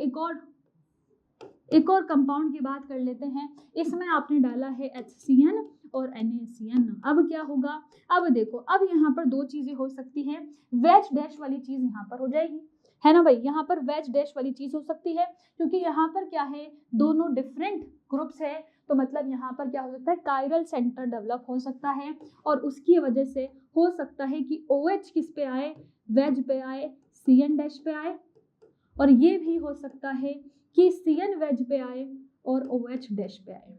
एक और कंपाउंड की बात कर लेते हैं। इसमें आपने डाला है HCN और NaCN। अब क्या होगा, अब देखो, अब यहाँ पर दो चीजें हो सकती है, वेज डैश वाली चीज यहाँ पर हो जाएगी, है ना भाई, यहाँ पर वेज डैश वाली चीज हो सकती है, क्योंकि यहाँ पर क्या है, दोनों डिफरेंट ग्रुप्स है, तो मतलब यहाँ पर क्या हो सकता है, कायरल सेंटर डेवलप हो सकता है, और उसकी वजह से हो सकता है कि OH किस पे आए, वेज पे आए, CN डैश पे आए, और ये भी हो सकता है कि CN वेज पे आए और OH डैश पे आए।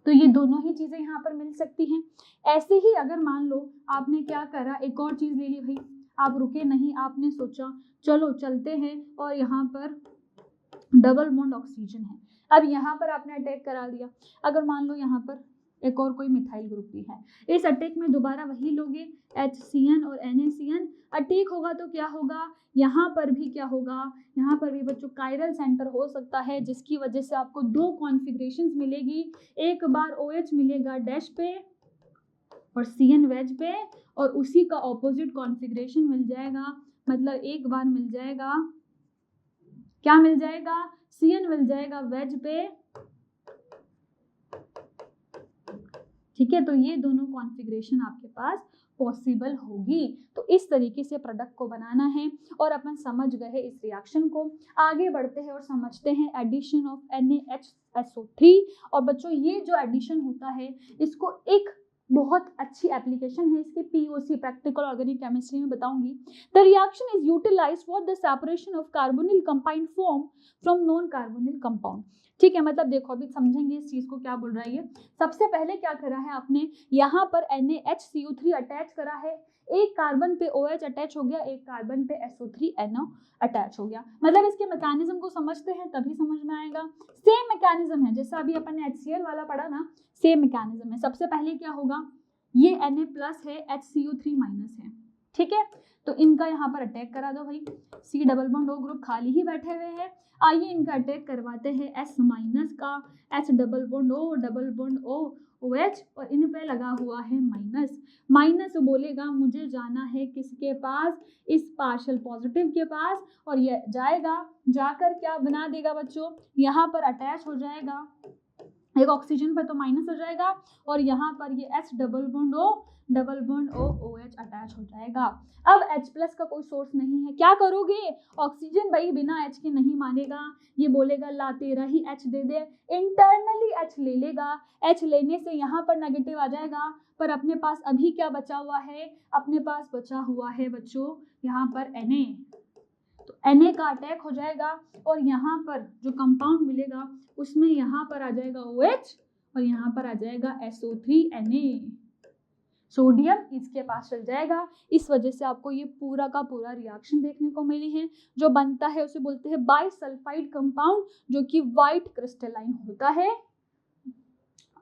तो ये दोनों ही चीजें यहाँ पर मिल सकती हैं। ऐसे ही अगर मान लो आपने क्या करा, एक और चीज ले ली भाई, आप रुके नहीं, आपने सोचा चलो चलते हैं, और यहाँ पर डबल बॉन्ड ऑक्सीजन है, अब यहाँ पर आपने अटैक करा दिया। अगर मान लो यहाँ पर एक और कोई मिथाइल ग्रुप भी है, इस अटैक में दोबारा वही लोगे, HCN और NaCN अटैक होगा, तो क्या होगा, यहाँ पर भी क्या होगा, यहाँ पर भी बच्चों कायरल सेंटर हो सकता है, जिसकी वजह से आपको दो कॉन्फ़िगरेशंस मिलेगी, एक बार OH मिलेगा डैश पे और CN वेज पे, और उसी का ऑपोजिट कॉन्फ़िगरेशन मिल जाएगा, मतलब एक बार मिल जाएगा, क्या मिल जाएगा, CN मिल जाएगा वेज पे। ठीक है, तो ये दोनों कॉन्फ़िगरेशन आपके पास पॉसिबल होगी। तो इस तरीके से प्रोडक्ट को बनाना है, और अपन समझ गए इस रिएक्शन को। आगे बढ़ते हैं और समझते हैं एडिशन ऑफ NaHSO3। और बच्चों ये जो एडिशन होता है, इसको एक बहुत अच्छी एप्लीकेशन है इसके, POC प्रैक्टिकल ऑर्गेनिक केमिस्ट्री में बताऊंगी। The reaction is utilized for the separation of carbonyl compound form from non carbonyl compound. ठीक है, मतलब देखो अभी समझेंगे इस चीज को क्या बोल रहा है ये। सबसे पहले क्या करा है आपने, यहाँ पर NaHCO3 अटैच करा है, एक कार्बन पे OH अटैच हो गया, एक कार्बन पे SO3NO अटैच हो गया। मतलब इसके मैकेनिज्म को समझते हैं तभी समझ में आएगा। सेम मैकेनिज्म है जैसा अभी अपन ने HCl वाला पढ़ा ना, सेम मैकेनिज्म है। सबसे पहले क्या होगा, ये Na+ है, HCO3- है, ठीक है, तो इनका यहाँ पर अटैक करा दो भाई, C double bond O group खाली ही बैठे हुए हैं, आइए इनका अटैक करवाते हैं S- का, H double bond O double bond O OH, और इन पे लगा हुआ है माइनस बोलेगा मुझे जाना है किसके पास, इस पार्शियल पॉजिटिव के पास, और ये जाएगा, जाकर क्या बना देगा बच्चों, यहाँ पर अटैच हो जाएगा, एक ऑक्सीजन पर तो माइनस हो जाएगा, और यहाँ पर ये H double bond O OH attach हो जाएगा। अब H+ का कोई सोर्स नहीं है, क्या करोगे, ऑक्सीजन भाई बिना H के नहीं मानेगा, ये बोलेगा ला तेरा ही H दे दे, इंटरनली H ले लेगा, H लेने से यहाँ पर नेगेटिव आ जाएगा, पर अपने पास अभी क्या बचा हुआ है, अपने पास बचा हुआ है बच्चों यहाँ पर Na, तो Na का अटैक हो जाएगा, और यहाँ पर जो कंपाउंड मिलेगा उसमें यहाँ पर आ जाएगा OH, और यहाँ पर आ जाएगा SO3Na, सोडियम इसके पास चल जाएगा। इस वजह से आपको ये पूरा का पूरा रिएक्शन देखने को मिली है। जो बनता है उसे बोलते हैं बाइसल्फाइड कंपाउंड, जो कि व्हाइट क्रिस्टलाइन होता है,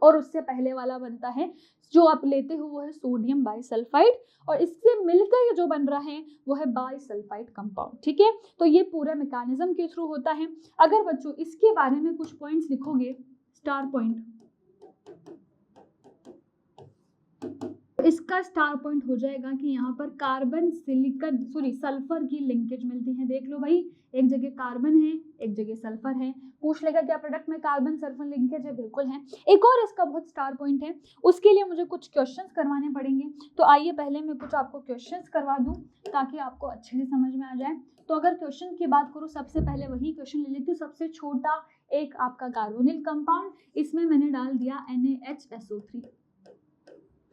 और उससे पहले वाला बनता है जो आप लेते हो वो है सोडियम बाइसल्फाइड, और इससे मिलकर जो बन रहा है वो है बाइसल्फाइड कंपाउंड। ठीक है, तो ये पूरा मैकेनिज्म के थ्रू होता है। अगर बच्चों इसके बारे में कुछ पॉइंट्स लिखोगे, स्टार पॉइंट, इसका स्टार पॉइंट हो जाएगा कि यहाँ पर कार्बन सल्फर की लिंकेज मिलती है। देख लो भाई, एक जगह कार्बन है, एक जगह सल्फर है, पूछ लेगा क्या प्रोडक्ट में कार्बन सल्फर लिंकेज है, बिल्कुल है। एक और इसका बहुत स्टार पॉइंट है, उसके लिए मुझे कुछ क्वेश्चंस करवाने पड़ेंगे, तो आइए पहले मैं कुछ आपको क्वेश्चंस करवा दूं ताकि आपको अच्छे से समझ में आ जाए। तो अगर क्वेश्चन की बात करूँ, सबसे पहले वही क्वेश्चन ले लेती हूँ, सबसे छोटा एक आपका कार्बोनिल कंपाउंड, इसमें मैंने डाल दिया NaHSO3।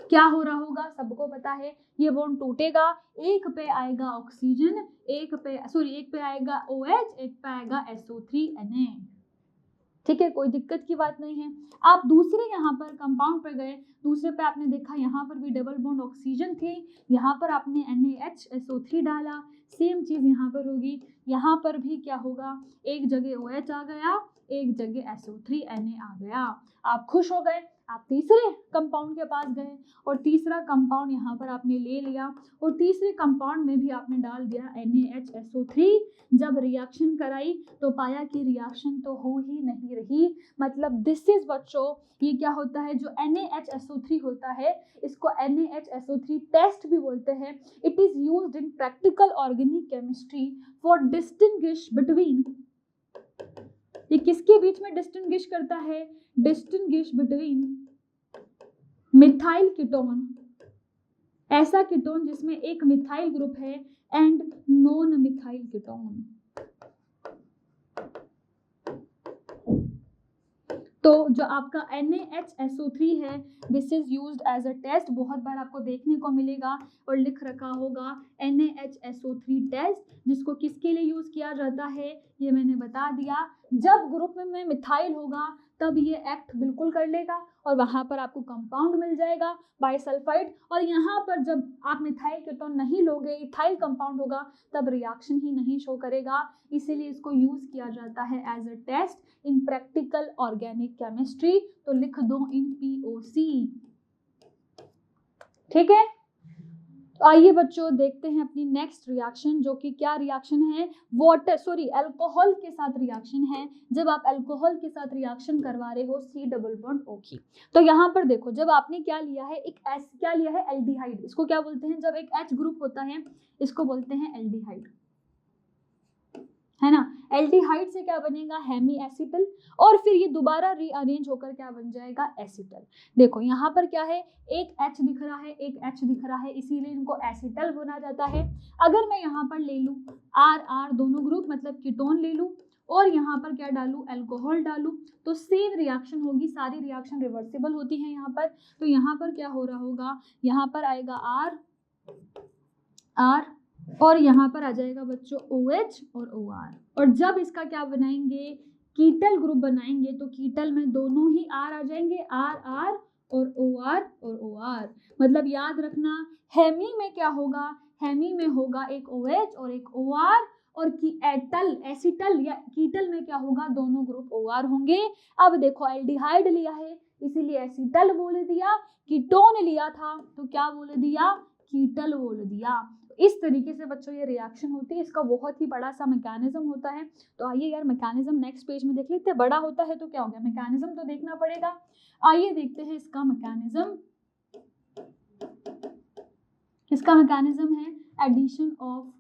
क्या हो रहा होगा सबको पता है, ये बॉन्ड टूटेगा, एक पे आएगा ऑक्सीजन, एक पे आएगा OH, एक पे आएगा SO3Na। ठीक है, कोई दिक्कत की बात नहीं है। आप दूसरे यहाँ पर कंपाउंड पर गए, दूसरे पे आपने देखा यहाँ पर भी डबल बॉन्ड ऑक्सीजन थी, यहाँ पर आपने NaHSO3 डाला, सेम चीज़ यहाँ पर होगी, यहाँ पर भी क्या होगा, एक जगह OH आ गया, एक जगह SO3 Na आ गया। आप खुश हो गए, आप तीसरे कंपाउंड के पास गए और तीसरा कंपाउंड यहाँ पर आपने ले लिया और तीसरे कंपाउंड में भी आपने डाल दिया NaHSO3। जब रिएक्शन कराई तो पाया कि रिएक्शन तो हो ही नहीं रही। मतलब दिस इज बच्चों, ये क्या होता है, जो NaHSO3 होता है इसको NaHSO3 टेस्ट भी बोलते हैं। It is used in practical organic chemistry for distinguish between, ये किसके बीच में डिस्टिंग्विश करता है, डिस्टिंग्विश बिटवीन मिथाइल कीटोन, ऐसा कीटोन जिसमें एक मिथाइल ग्रुप है, एंड नॉन मिथाइल कीटोन। तो जो आपका NaHSO3 है this is used as a test, बहुत बार आपको देखने को मिलेगा और लिख रखा होगा NaHSO3 टेस्ट, जिसको किसके लिए यूज किया जाता है ये मैंने बता दिया। जब ग्रुप में मिथाइल होगा तब ये एक्ट बिल्कुल कर लेगा और वहाँ पर आपको कंपाउंड मिल जाएगा बाइसल्फाइड, और यहाँ पर जब आप मिथाइल कीटोन नहीं लोगे, इथाइल कंपाउंड होगा, तब रिएक्शन ही नहीं शो करेगा। इसीलिए इसको यूज किया जाता है as a test in practical organic chemistry. तो लिख दो इन POC, ठीक है। तो आइए बच्चों देखते हैं अपनी नेक्स्ट रिएक्शन, जो कि क्या रिएक्शन है, अल्कोहल के साथ रिएक्शन है। जब आप अल्कोहल के साथ रिएक्शन करवा रहे हो C डबल बॉन्ड O की, तो यहाँ पर देखो जब आपने क्या लिया है, एक क्या लिया है, एल्डिहाइड। इसको क्या बोलते हैं, जब एक H ग्रुप होता है इसको बोलते हैं एल्डिहाइड, है ना। एल्डिहाइड से क्या बनेगा, हेमी एसिटल, और फिर ये दोबारा रीअरेंज होकर क्या बन जाएगा, एसिटल। देखो यहाँ पर क्या है, एक H दिख रहा है, एक H दिख रहा है, इसीलिए इनको एसिटल बोला जाता है। अगर मैं यहाँ पर ले लूँ RR दोनों ग्रुप, मतलब कीटोन ले लूँ और यहाँ पर क्या डालूँ, अल्कोहल डालूँ, तो सेम रिएक्शन होगी, सारी रिएक्शन रिवर्सिबल होती है यहाँ पर। तो यहाँ पर क्या हो रहा होगा, यहाँ पर आएगा R और यहाँ पर आ जाएगा बच्चों OH और OR, और जब इसका क्या बनाएंगे, कीटल ग्रुप बनाएंगे, तो कीटल में दोनों ही R आ जाएंगे, RR और OR। मतलब याद रखना, हेमी में क्या होगा, हेमी में होगा एक OH और एक OR, और एसिटल या कीटल में क्या होगा, दोनों ग्रुप OR होंगे। अब देखो एल्डिहाइड लिया है इसीलिए एसिटल बोल दिया, कीटोन लिया था तो क्या बोल दिया, कीटल बोल दिया। इस तरीके से बच्चों ये रिएक्शन होती है, इसका बहुत ही बड़ा सा मैकेनिज्म होता है। तो आइए यार मैकेनिज्म नेक्स्ट पेज में देख लेते हैं, बड़ा होता है तो क्या हो गया, मैकेनिज्म तो देखना पड़ेगा। आइए देखते हैं इसका मैकेनिज्म। इसका मैकेनिज्म है एडिशन ऑफ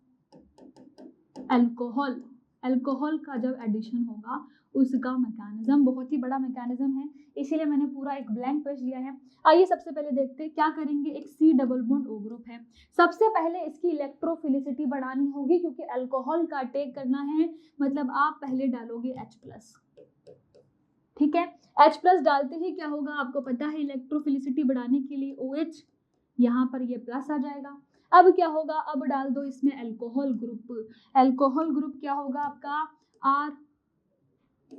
अल्कोहल, अल्कोहल का जब एडिशन होगा उसका मैकेनिज्म, बहुत ही बड़ा मैकेनिज्म है, इसीलिए मैंने पूरा एक ब्लैंक पेज लिया है। आइए सबसे पहले देखते हैं क्या करेंगे, एक C double bond O group है, सबसे पहले इसकी इलेक्ट्रोफिलिसिटी बढ़ानी होगी क्योंकि अल्कोहल का अटैक करना है, मतलब आप पहले डालोगे H+, ठीक है। H+ डालते ही क्या होगा, आपको पता है इलेक्ट्रोफिलिसिटी बढ़ाने के लिए OH, यहाँ पर ये प्लस आ जाएगा। अब क्या होगा, अब डाल दो इसमें अल्कोहल ग्रुप, अल्कोहल ग्रुप क्या होगा आपका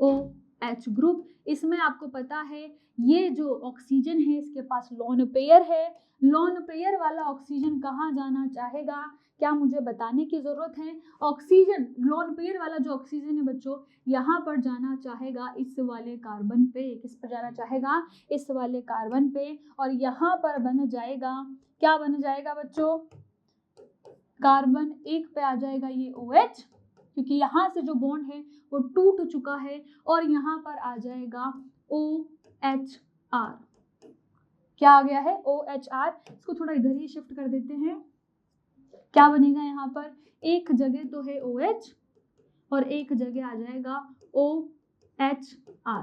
ROH ग्रुप। इसमें आपको पता है ये जो ऑक्सीजन है इसके पास लोन पेयर है, लोन पेयर वाला ऑक्सीजन कहाँ जाना चाहेगा, क्या मुझे बताने की जरूरत है, ऑक्सीजन लोन पेयर वाला जो ऑक्सीजन है बच्चों यहाँ पर जाना चाहेगा इस वाले कार्बन पे, किस पर जाना चाहेगा, इस वाले कार्बन पे, और यहाँ पर बन जाएगा, क्या बन जाएगा बच्चों, कार्बन एक पे आ जाएगा ये OH, क्योंकि यहाँ से जो बॉन्ड है वो टूट चुका है, और यहाँ पर आ जाएगा OHR, क्या आ गया है OHR। इसको थोड़ा इधर ही शिफ्ट कर देते हैं, क्या बनेगा यहाँ पर, एक जगह तो है OH और एक जगह आ जाएगा OHR।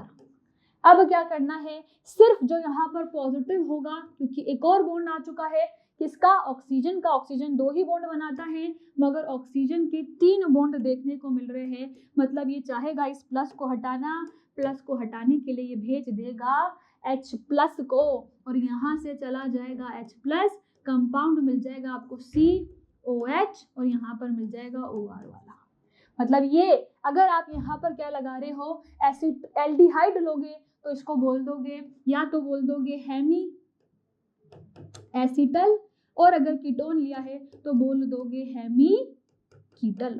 अब क्या करना है, सिर्फ जो यहाँ पर पॉजिटिव होगा, क्योंकि एक और बॉन्ड आ चुका है किसका, ऑक्सीजन का, ऑक्सीजन 2 ही बॉन्ड बनाता है मगर ऑक्सीजन के 3 बॉन्ड देखने को मिल रहे हैं, मतलब ये चाहेगा इस प्लस को हटाना, प्लस को हटाने के लिए ये भेज देगा H+ को, और यहाँ से चला जाएगा H+, कंपाउंड मिल जाएगा आपको COH और यहाँ पर मिल जाएगा OR वाला। मतलब ये अगर आप यहाँ पर क्या लगा रहे हो, एसिड एल्डिहाइड लोगे तो इसको बोल दोगे, या तो बोल दोगे हेमी एसिटल, और अगर कीटोन लिया है तो बोल दोगे हेमी कीटल।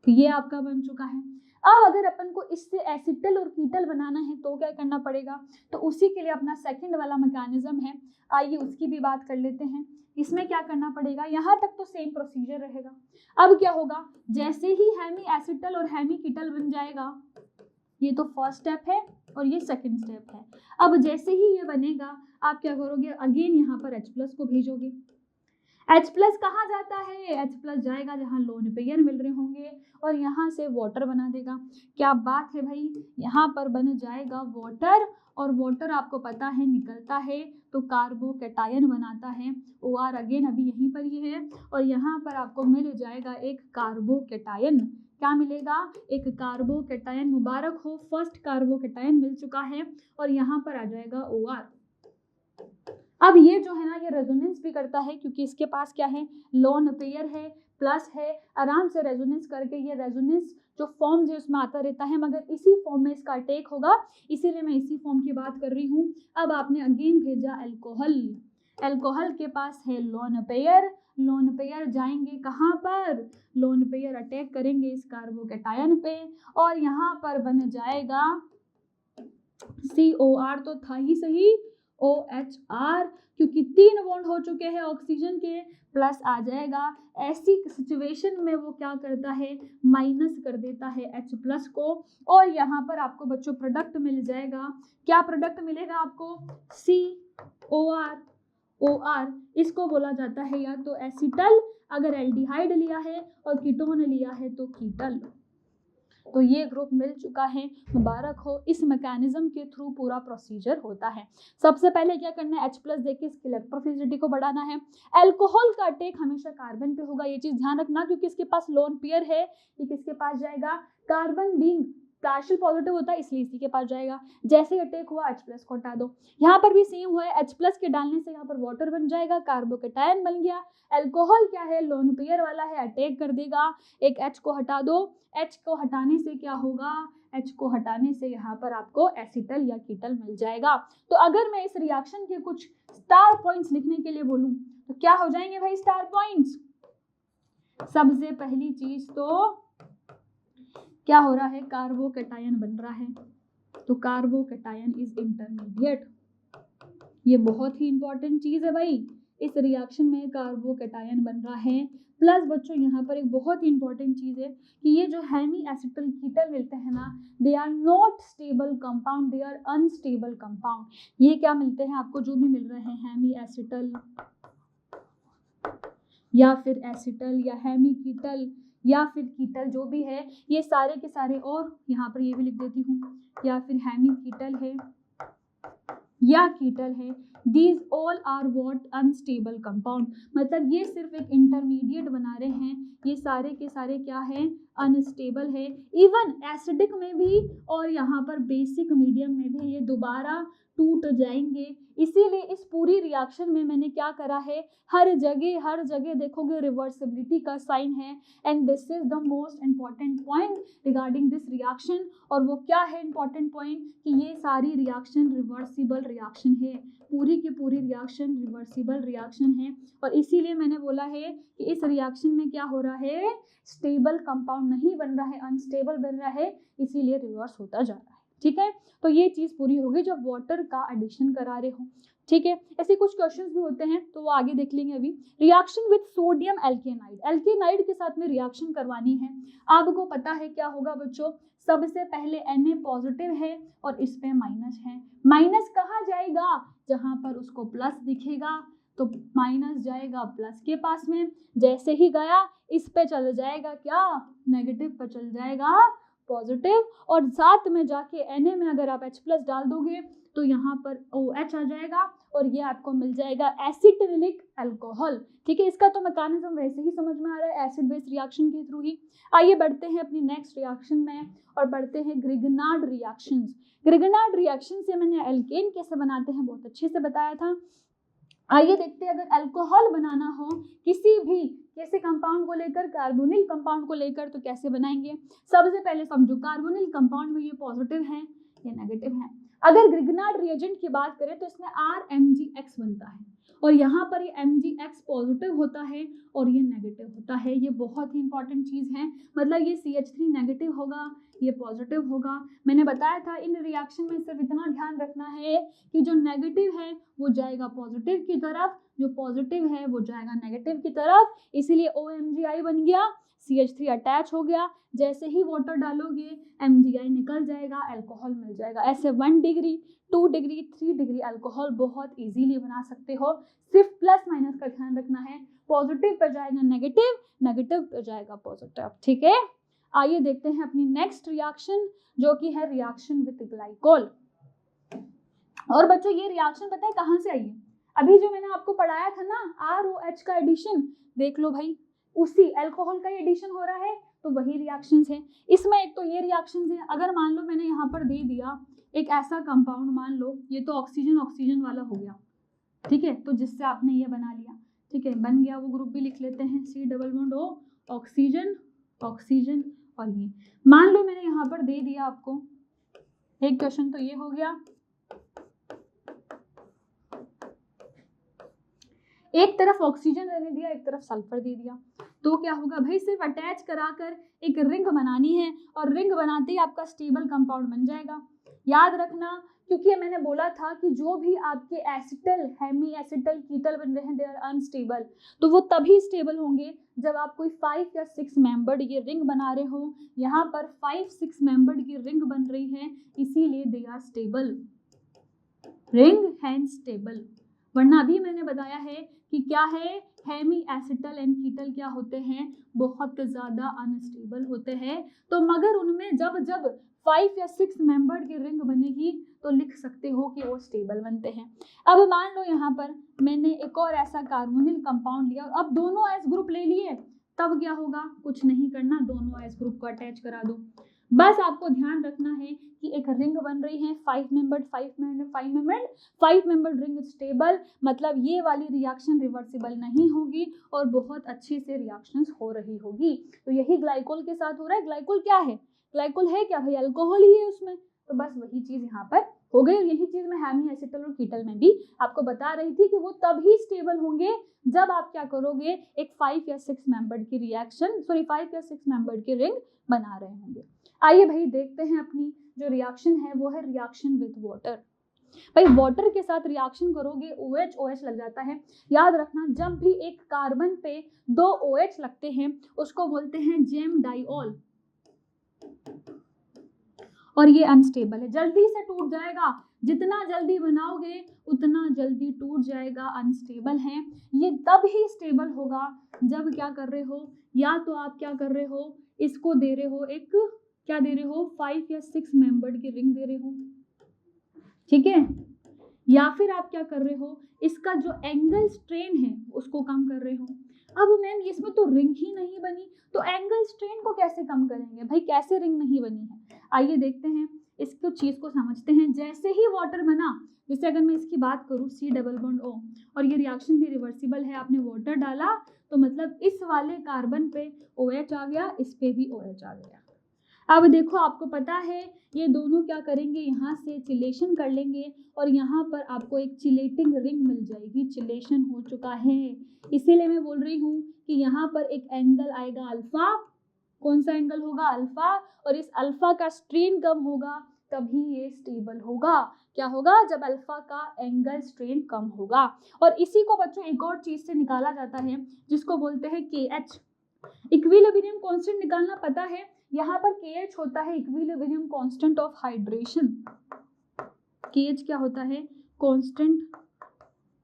तो ये आपका बन चुका है। अब अगर अपन को इससे एसिटल और कीटल बनाना है तो क्या करना पड़ेगा, तो उसी के लिए अपना सेकंड वाला मैकेनिज्म है, आइए उसकी भी बात कर लेते हैं। इसमें क्या करना पड़ेगा, यहाँ तक तो सेम प्रोसीजर रहेगा। अब क्या होगा, जैसे ही हेमी एसिटल और हेमी कीटल बन जाएगा, ये तो फर्स्ट स्टेप है और ये सेकंड स्टेप है। अब जैसे ही ये बनेगा आप क्या करोगे, अगेन यहाँ पर H+ को भेजोगे। H+ कहाँ जाता है, H+ जाएगा जहाँ लोन पेयर मिल रहे होंगे और यहाँ से वाटर बना देगा। क्या बात है भाई, यहाँ पर बन जाएगा वाटर, और वाटर आपको पता है निकलता है तो कार्बोकैटायन बनाता है। OR अगेन अभी यहीं पर ही है, और यहाँ पर आपको मिल जाएगा एक कार्बोकैटायन। क्या मिलेगा, एक कार्बोकैटायन। मुबारक हो, फर्स्ट कार्बोकैटायन मिल चुका है, और यहाँ पर आ जाएगा OR। अब ये जो है ना, ये रेजोनेंस भी करता है क्योंकि इसके पास क्या है, लोन पेयर है, प्लस है, आराम से रेजोनेंस करके ये रेजोनेंस जो फॉर्म है उसमें आता रहता है, मगर इसी फॉर्म में इसका अटैक होगा, इसीलिए मैं इसी फॉर्म की बात कर रही हूँ। अब आपने अगेन भेजा एल्कोहल, एल्कोहल के पास है लोन पेयर, लोन पेयर जाएंगे कहाँ पर, लोन पेयर अटैक करेंगे इस कार्बोकैटायन पे, और यहाँ पर बन जाएगा COR तो था ही सही, OHR, क्योंकि 3 बॉन्ड हो चुके हैं ऑक्सीजन के, प्लस आ जाएगा। ऐसी सिचुएशन में वो क्या करता है, माइनस कर देता है H+ को, और यहाँ पर आपको बच्चों प्रोडक्ट मिल जाएगा। क्या प्रोडक्ट मिलेगा आपको, COR, OR। इसको बोला जाता है या तो एसिटल अगर एल्डिहाइड लिया है, और कीटोन लिया है तो कीटल। तो ये ग्रुप मिल चुका है, मुबारक हो। इस मैकेनिज्म के थ्रू पूरा प्रोसीजर होता है। सबसे पहले क्या करना है, H+ देके इसकी इलेक्ट्रोफिलिसिटी को बढ़ाना है। अल्कोहल का अटैक हमेशा कार्बन पे होगा, ये चीज ध्यान रखना, क्योंकि इसके पास लोन पेयर है। ये किसके पास जाएगा, कार्बन बीइंग पार्शियल पॉजिटिव होता है इसलिए इसी के पास जाएगा। जैसे अटैक हुआ H+ को हटा दो। यहाँ पर भी सेम हुआ है, H+ के डालने से यहाँ पर वाटर बन जाएगा, कार्बोकैटायन बन गया। अल्कोहल क्या है, लोन पेयर वाला है, अटैक कर देगा। एक H को हटा दो, H को हटाने से क्या होगा, H को हटाने से यहाँ पर आपको एसिटल या कीटल मिल जाएगा। तो अगर मैं इस रिएक्शन के कुछ स्टार पॉइंट्स लिखने के लिए बोलूं तो क्या हो जाएंगे भाई स्टार पॉइंट्स। सबसे पहली चीज तो क्या हो रहा है, कार्बोकैटायन बन रहा है, तो कार्बोकैटायन इज इंटरमीडिएट। ये बहुत ही इंपॉर्टेंट चीज है भाई, इस रिएक्शन में कार्बोकैटायन बन रहा है। प्लस बच्चों यहाँ पर एक बहुत ही इंपॉर्टेंट चीज है कि ये जो हेमी एसिटल कीटल मिलते हैं ना, they are not stable compound, they are unstable compound. ये क्या मिलते हैं आपको, जो भी मिल रहे हैं हेमी एसिटल या फिर एसिटल या हेमी कीटल या फिर कीटल, जो भी है ये सारे के सारे, और यहाँ पर ये भी लिख देती हूँ, या फिर हेमी कीटल है या कीटल है, these all are what unstable compound. मतलब ये सिर्फ एक इंटरमीडिएट बना रहे हैं, ये सारे के सारे क्या है, अनस्टेबल है। इवन एसिडिक में भी और यहाँ पर बेसिक मीडियम में भी ये दोबारा टूट जाएंगे। इसीलिए इस पूरी रिएक्शन में मैंने क्या करा है, हर जगह देखोगे रिवर्सिबिलिटी का साइन है, and this is the most important point regarding this reaction. और वो क्या है इंपॉर्टेंट पॉइंट, कि ये सारी रिएक्शन रिवर्सिबल रिएक्शन है, पूरी की पूरी रिएक्शन रिवर्सिबल रिएक्शन है। और इसीलिए मैंने बोला है कि इस रिएक्शन में क्या हो रहा है, स्टेबल कंपाउंड नहीं बन रहा है, अनस्टेबल बन रहा है, इसीलिए रिवर्स होता जा रहा है। ठीक है, तो ये चीज पूरी होगी जब वाटर का एडिशन करा रहे हो। ठीक है, ऐसे कुछ क्वेश्चंस भी होते हैं तो वो आगे देख लेंगे। अभी रिएक्शन विद सोडियम एल्केनाइड, एल्केनाइड के साथ में रिएक्शन करवानी है। आपको पता है क्या होगा बच्चों, सबसे पहले Na पॉजिटिव है और इस पे माइनस है। माइनस कहाँ जाएगा, जहां पर उसको प्लस दिखेगा तो माइनस जाएगा प्लस के पास में, जैसे ही गया इस पे चल जाएगा क्या, नेगेटिव पे चल जाएगा पॉजिटिव, और साथ में जाके Na में अगर आप H+ डाल दोगे तो यहाँ पर OH आ जाएगा और ये आपको मिल जाएगा एसिटिलिक अल्कोहल। ठीक है, इसका तो मैकेनिज्म वैसे ही समझ में आ रहा है, एसिड बेस रिएक्शन के थ्रू ही। आइए बढ़ते हैं अपनी नेक्स्ट रिएक्शन में और बढ़ते हैं ग्रिगनार्ड रिएक्शंस। ग्रिगनार्ड रिएक्शन से मैंने एल्केन कैसे बनाते हैं बहुत अच्छे से बताया था। आइए देखते हैं, अगर अल्कोहल बनाना हो किसी कंपाउंड को लेकर, कार्बोनिल कंपाउंड को लेकर, तो कैसे बनाएंगे। सबसे पहले समझो, कार्बोनिल कंपाउंड में ये पॉजिटिव है, ये नेगेटिव है। अगर ग्रिग्नार्ड रिएजेंट की बात करें तो इसमें RMgX बनता है, और यहाँ पर ये MgX पॉजिटिव होता है और ये नेगेटिव होता है। ये बहुत ही इंपॉर्टेंट चीज़ है, मतलब ये CH3 नेगेटिव होगा, ये पॉजिटिव होगा। मैंने बताया था इन रिएक्शन में सिर्फ इतना ध्यान रखना है कि जो नेगेटिव है वो जाएगा पॉजिटिव की तरफ, जो पॉजिटिव है वो जाएगा नेगेटिव की तरफ। इसीलिए OMgI बन गया, CH3 अटैच हो गया, जैसे ही वाटर डालोगे MgI निकल जाएगा, अल्कोहल मिल जाएगा। ऐसे 1 डिग्री 2 डिग्री 3 डिग्री अल्कोहल बहुत इजीली बना सकते हो। सिर्फ प्लस माइनस का ध्यान रखना है, पॉजिटिव पर जाएगा नेगेटिव, नेगेटिव पर जाएगा पॉजिटिव, ठीक है। आइए देखते हैं अपनी नेक्स्ट रिएक्शन, जो कि है रिएक्शन विद ग्लाइकोल। और बच्चों ये रिएक्शन पता है कहाँ से आई है, अभी जो मैंने आपको पढ़ाया था ना ROH का एडिशन, देख लो भाई, उसी अल्कोहल का एडिशन हो रहा है, तो वही रिएक्शंस है। इसमें एक तो ये रिएक्शंस है, अगर मान लो मैंने यहाँ पर दे दिया एक ऐसा कंपाउंड, मान लो ये तो ऑक्सीजन ऑक्सीजन वाला हो गया, ठीक है, तो जिससे आपने ये बना लिया, ठीक है, बन गया, वो ग्रुप भी लिख लेते हैं, C+O ऑक्सीजन ऑक्सीजन। और ये मान लो मैंने यहाँ पर दे दिया आपको एक क्वेश्चन, तो ये हो गया, एक तरफ ऑक्सीजन रहने दिया, एक तरफ सल्फर दे दिया, तो क्या होगा भाई, सिर्फ अटैच कराकर एक रिंग बनानी है, और रिंग बनाते ही आपका स्टेबल कंपाउंड बन जाएगा। याद रखना, क्योंकि मैंने बोला था कि जो भी आपके एसिटल, हेमी एसिटल, कीटल बन रहे हैं, दे आर अनस्टेबल, तो वो तभी स्टेबल होंगे जब आप कोई 5 या 6 मेंबर्ड ये रिंग बना रहे हो। यहाँ पर 5-6 मेंबर्ड की रिंग बन रही है, इसीलिए they are stable, ring hand stable. वरना अभी मैंने बताया है कि क्या है, हेमी एसिटल एंड कीटल क्या होते हैं, बहुत ज़्यादा अनस्टेबल होते हैं। तो मगर उनमें जब जब 5 या 6 मेंबर्ड की रिंग बनेगी तो लिख सकते हो कि वो स्टेबल बनते हैं। अब मान लो यहाँ पर मैंने एक और ऐसा कार्बोनिल कंपाउंड लिया, अब दोनों एस ग्रुप ले लिए, तब क्या होगा, कुछ नहीं करना, दोनों एस ग्रुप को अटैच करा दो। बस आपको ध्यान रखना है कि एक रिंग बन रही है 5 मेंबर्ड रिंग स्टेबल, मतलब ये वाली रिएक्शन रिवर्सिबल नहीं होगी और बहुत अच्छे से रिएक्शंस हो रही होगी। तो यही ग्लाइकोल के साथ हो रहा है। ग्लाइकोल क्या है, ग्लाइकोल है क्या भाई, अल्कोहल ही है उसमें, तो बस वही चीज यहाँ पर हो गई। और यही चीज मैं हेमी एसिटल और कीटल में भी आपको बता रही थी कि वो तभी स्टेबल होंगे जब आप क्या करोगे, एक 5 या 6 मेंबर्ड की रिएक्शन, 5 या 6 मेंबर्ड की रिंग बना रहे होंगे। आइए भाई देखते हैं अपनी जो रिएक्शन है वो है रिएक्शन विद वाटर। भाई वाटर के साथ रिएक्शन करोगे OH OH लग जाता है। याद रखना, जब भी एक कार्बन पे 2 OH लगते हैं उसको बोलते हैं जेम डाइऑल, और ये अनस्टेबल है, जल्दी से टूट जाएगा, जितना जल्दी बनाओगे उतना जल्दी टूट जाएगा, अनस्टेबल है। ये तब ही स्टेबल होगा जब क्या कर रहे हो, या तो आप क्या कर रहे हो, इसको दे रहे हो एक, क्या दे रहे हो, 5 या 6 मेंबर्ड की रिंग दे रहे हो, ठीक है, या फिर आप क्या कर रहे हो, इसका जो एंगल स्ट्रेन है उसको कम कर रहे हो। अब मैम इसमें तो रिंग ही नहीं बनी, तो एंगल स्ट्रेन को कैसे कम करेंगे भाई, कैसे रिंग नहीं बनी है, आइए देखते हैं, इसको चीज को समझते हैं। जैसे ही वाटर बना, जैसे अगर मैं इसकी बात करूँ C+O, और ये रिएक्शन भी रिवर्सिबल है, आपने वाटर डाला तो मतलब इस वाले कार्बन पे OH आ गया, इस पे भी OH आ गया। अब देखो आपको पता है ये दोनों क्या करेंगे, यहाँ से चिलेशन कर लेंगे और यहाँ पर आपको एक चिलेटिंग रिंग मिल जाएगी, चिलेशन हो चुका है। इसीलिए मैं बोल रही हूँ कि यहाँ पर एक एंगल आएगा अल्फा, कौन सा एंगल होगा, अल्फा, और इस अल्फा का स्ट्रेन कम होगा तभी ये स्टेबल होगा। क्या होगा, जब अल्फा का एंगल स्ट्रेन कम होगा। और इसी को बच्चों एक और चीज से निकाला जाता है जिसको बोलते हैं KH, इक्विलिब्रियम कांस्टेंट निकालना पता है, यहाँ पर KH होता है equilibrium constant of hydration. KH क्या होता है, कांस्टेंट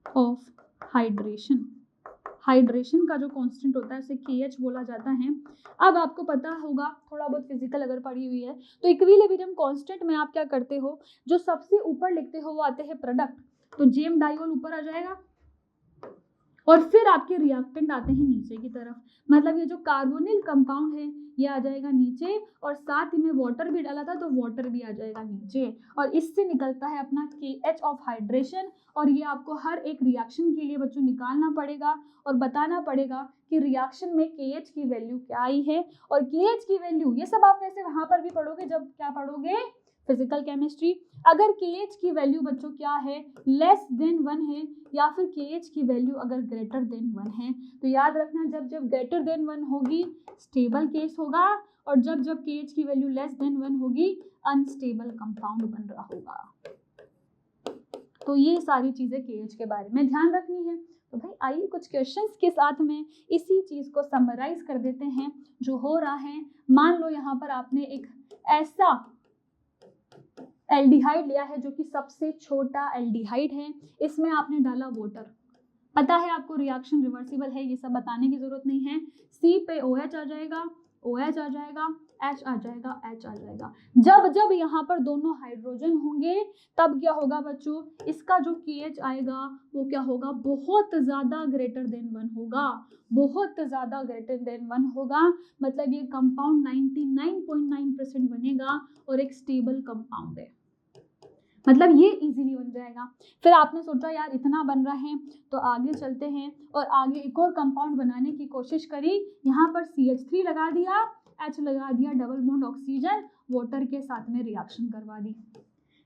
ऑफ हाइड्रेशन, हाइड्रेशन का जो कांस्टेंट होता है उसे KH बोला जाता है। अब आपको पता होगा थोड़ा बहुत फिजिकल अगर पढ़ी हुई है तो इक्विलिब्रियम कांस्टेंट में आप क्या करते हो, जो सबसे ऊपर लिखते हो वो आते हैं प्रोडक्ट, तो जेम डाइऑल ऊपर आ जाएगा, और फिर आपके रिएक्टेंट आते हैं नीचे की तरफ, मतलब ये जो कार्बोनिल कंपाउंड है ये आ जाएगा नीचे, और साथ ही में वाटर भी डाला था तो वाटर भी आ जाएगा नीचे, और इससे निकलता है अपना KH ऑफ हाइड्रेशन। और ये आपको हर एक रिएक्शन के लिए बच्चों निकालना पड़ेगा और बताना पड़ेगा कि रिएक्शन में KH की वैल्यू क्या आई है। और KH की वैल्यू ये सब आप वैसे वहां पर भी पढ़ोगे जब क्या पढ़ोगे, फिजिकल केमिस्ट्री। अगर KH की वैल्यू बच्चों क्या है, लेस देन 1 है, या फिर KH की वैल्यू अगर ग्रेटर देन 1 है, तो याद रखना जब जब ग्रेटर देन 1 होगी स्टेबल केस होगा, और जब जब KH की वैल्यू लेस देन 1 होगी अनस्टेबल कंपाउंड बन रहा होगा। तो ये सारी चीजें KH के बारे में ध्यान रखनी है। तो भाई आइए कुछ क्वेश्चंस के साथ में इसी चीज को समराइज कर देते हैं जो हो रहा है। मान लो यहाँ पर आपने एक ऐसा एल्डिहाइड लिया है जो कि सबसे छोटा एल्डिहाइड है, इसमें आपने डाला वाटर, पता है आपको रिएक्शन रिवर्सिबल है, ये सब बताने की जरूरत नहीं है। C पे OH आ जाएगा, OH आ जाएगा, H आ जाएगा, H आ जाएगा। जब जब यहाँ पर दोनों हाइड्रोजन होंगे तब क्या होगा बच्चों, इसका जो KH आएगा वो क्या होगा, बहुत ज्यादा ग्रेटर देन 1 होगा, बहुत ज्यादा ग्रेटर देन 1 होगा। मतलब ये कंपाउंड 99.9% बनेगा और एक स्टेबल कंपाउंड है, मतलब ये इजीली बन जाएगा। फिर आपने सोचा यार इतना बन रहा है तो आगे चलते हैं, और आगे एक और कंपाउंड बनाने की कोशिश करी। यहाँ पर CH3 लगा दिया, H लगा दिया, डबल बॉन्ड ऑक्सीजन वाटर के साथ में रिएक्शन करवा दी।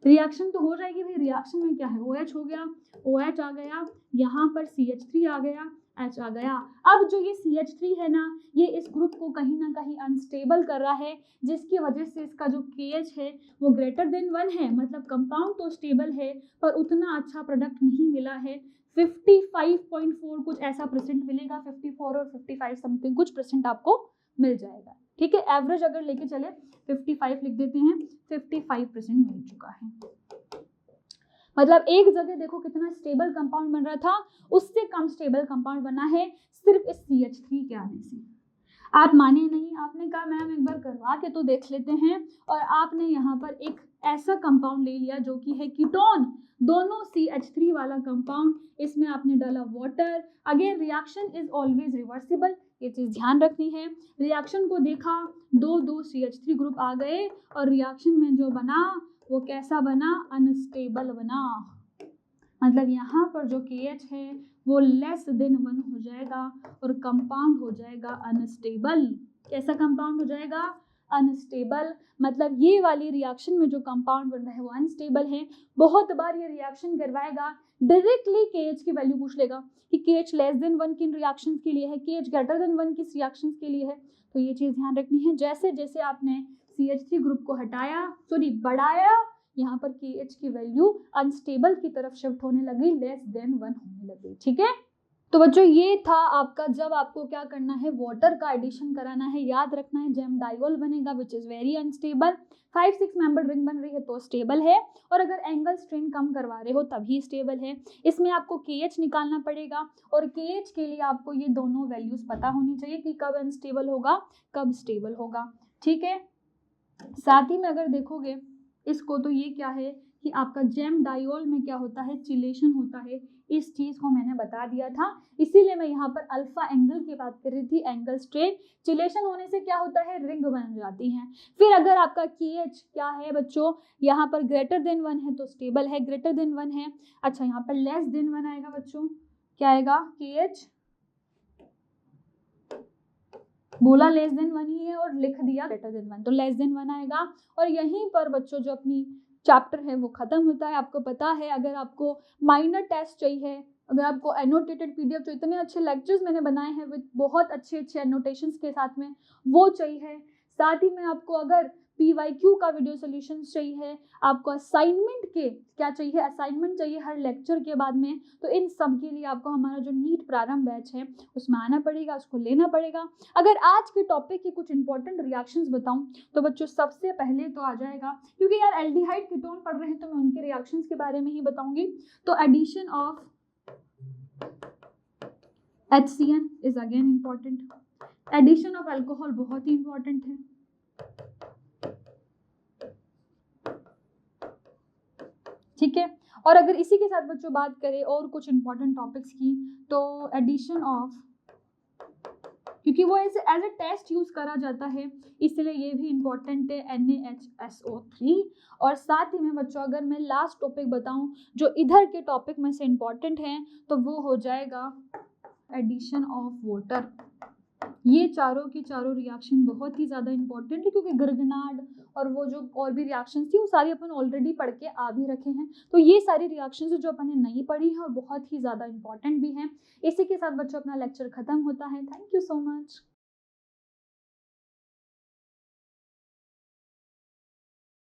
रिएक्शन तो हो जाएगी भाई, रिएक्शन में क्या है, OH हो गया, OH आ गया, यहाँ पर CH3 आ गया, H आ गया। अब जो ये CH3 है ना, ये इस ग्रुप को कहीं ना कहीं अनस्टेबल कर रहा है, जिसकी वजह से इसका जो KH है वो ग्रेटर देन 1 है, मतलब कंपाउंड तो स्टेबल है पर उतना अच्छा प्रोडक्ट नहीं मिला है। 55.4 कुछ ऐसा परसेंट मिलेगा, 54 और 55 समथिंग कुछ परसेंट आपको मिल जाएगा। ठीक है, एवरेज अगर लेके चले 55 लिख देते हैं, 55% मिल चुका है। मतलब एक जगह देखो कितना स्टेबल कंपाउंड बन रहा था, उससे कम स्टेबल कंपाउंड बना है सिर्फ इस CH3 के आने से। आप माने नहीं, आपने कहा मैम एक बार करवा के तो देख लेते हैं, और आपने यहाँ पर एक ऐसा कंपाउंड ले लिया जो कि है कीटोन, दोनों CH3 वाला कंपाउंड, इसमें आपने डाला water. Again reaction is always reversible, ये चीज ध्यान रखनी है। रिएक्शन को देखा, दो CH3 ग्रुप आ गए, और रिएक्शन में जो बना वो कैसा बना, अनस्टेबल बना। मतलब यहाँ पर जो KH है वो लेस देन 1 हो जाएगा और कंपाउंड हो जाएगा अनस्टेबल। कैसा कंपाउंड हो जाएगा, अनस्टेबल। मतलब ये वाली रिएक्शन में जो कंपाउंड बन रहा है वो अनस्टेबल है। बहुत बार ये रिएक्शन करवाएगा, डायरेक्टली KH की वैल्यू पूछ लेगा कि KH लेस देन 1 किन रिएक्शंस के लिए है, KH ग्रेटर देन 1 किस रिएक्शंस के लिए है। तो ये चीज ध्यान रखनी है। जैसे जैसे आपने CH3 ग्रुप को हटाया, सॉरी बढ़ाया, यहाँ पर KH की वैल्यू अनस्टेबल की तरफ शिफ्ट होने लगी, लेस देन 1 होने लगी। ठीक है, तो बच्चों ये था आपका, जब आपको क्या करना है, वाटर का एडिशन कराना है, याद रखना है जेम डाइगोल बनेगा which is very unstable. 5-6 member ring बन रही है तो स्टेबल है, और अगर एंगल स्ट्रेन कम करवा रहे हो तभी स्टेबल है। इसमें आपको KH निकालना पड़ेगा, और KH के लिए आपको ये दोनों वैल्यूज पता होनी चाहिए कि कब अनस्टेबल होगा कब स्टेबल होगा। ठीक है, साथ ही में अगर देखोगे इसको तो ये क्या है कि आपका जेम डाइओल में क्या होता है, चिलेशन होता है। इस चीज को मैंने बता दिया था, इसीलिए मैं यहाँ पर अल्फा एंगल की बात कर रही थी, एंगल स्ट्रेन। चिलेशन होने से क्या होता है, रिंग बन जाती है। फिर अगर आपका KH क्या है बच्चों, यहाँ पर ग्रेटर देन 1 है तो स्टेबल है, ग्रेटर देन 1 है। अच्छा यहाँ पर लेस देन 1 आएगा बच्चों, क्या आएगा, KH बोला लेस देन 1 ही है और लिख दिया ग्रेटर देन 1, तो लेस देन 1 आएगा। और यहीं पर बच्चों जो अपनी चैप्टर है वो खत्म होता है। आपको पता है अगर आपको माइनर टेस्ट चाहिए, अगर आपको एनोटेटेड PDF, जो इतने अच्छे लेक्चर्स मैंने बनाए हैं विद बहुत अच्छे अच्छे एनोटेशंस के साथ में, वो चाहिए। साथ ही में आपको अगर PYQ का वीडियो सोल्यूशन चाहिए, आपको असाइनमेंट के क्या चाहिए, असाइनमेंट चाहिए हर लेक्चर के बाद में, तो इन सब के लिए आपको हमारा जो नीट प्रारंभ बैच है उसमें आना पड़ेगा, उसको लेना पड़ेगा। अगर आज के टॉपिक के कुछ इंपॉर्टेंट रिएक्शंस बताऊं तो बच्चों सबसे पहले तो आ जाएगा, क्योंकि यार एल्डिहाइड कीटोन पढ़ रहे हैं तो मैं उनके रिएक्शंस के बारे में ही बताऊंगी। तो addition of HCN is again important, addition of alcohol बहुत ही इंपॉर्टेंट है। ठीक है, और अगर इसी के साथ बच्चों बात करें और कुछ इंपॉर्टेंट टॉपिक्स की, तो एडिशन ऑफ, क्योंकि वो एज ए टेस्ट यूज करा जाता है इसलिए ये भी इम्पॉर्टेंट है, NaHSO3। और साथ ही में बच्चों अगर मैं लास्ट टॉपिक बताऊं जो इधर के टॉपिक में से इम्पॉर्टेंट है, तो वो हो जाएगा एडिशन ऑफ वाटर। ये चारों के चारों रिएक्शन बहुत ही ज़्यादा इंपॉर्टेंट है, क्योंकि गर्गनाड और वो जो और भी रिएक्शंस थी वो सारी अपन ऑलरेडी पढ़ के आ भी रखे हैं। तो ये सारी रिएक्शंस जो अपन ने नहीं पढ़ी है और बहुत ही ज़्यादा इंपॉर्टेंट भी हैं। इसी के साथ बच्चों अपना लेक्चर खत्म होता है। Thank you so much.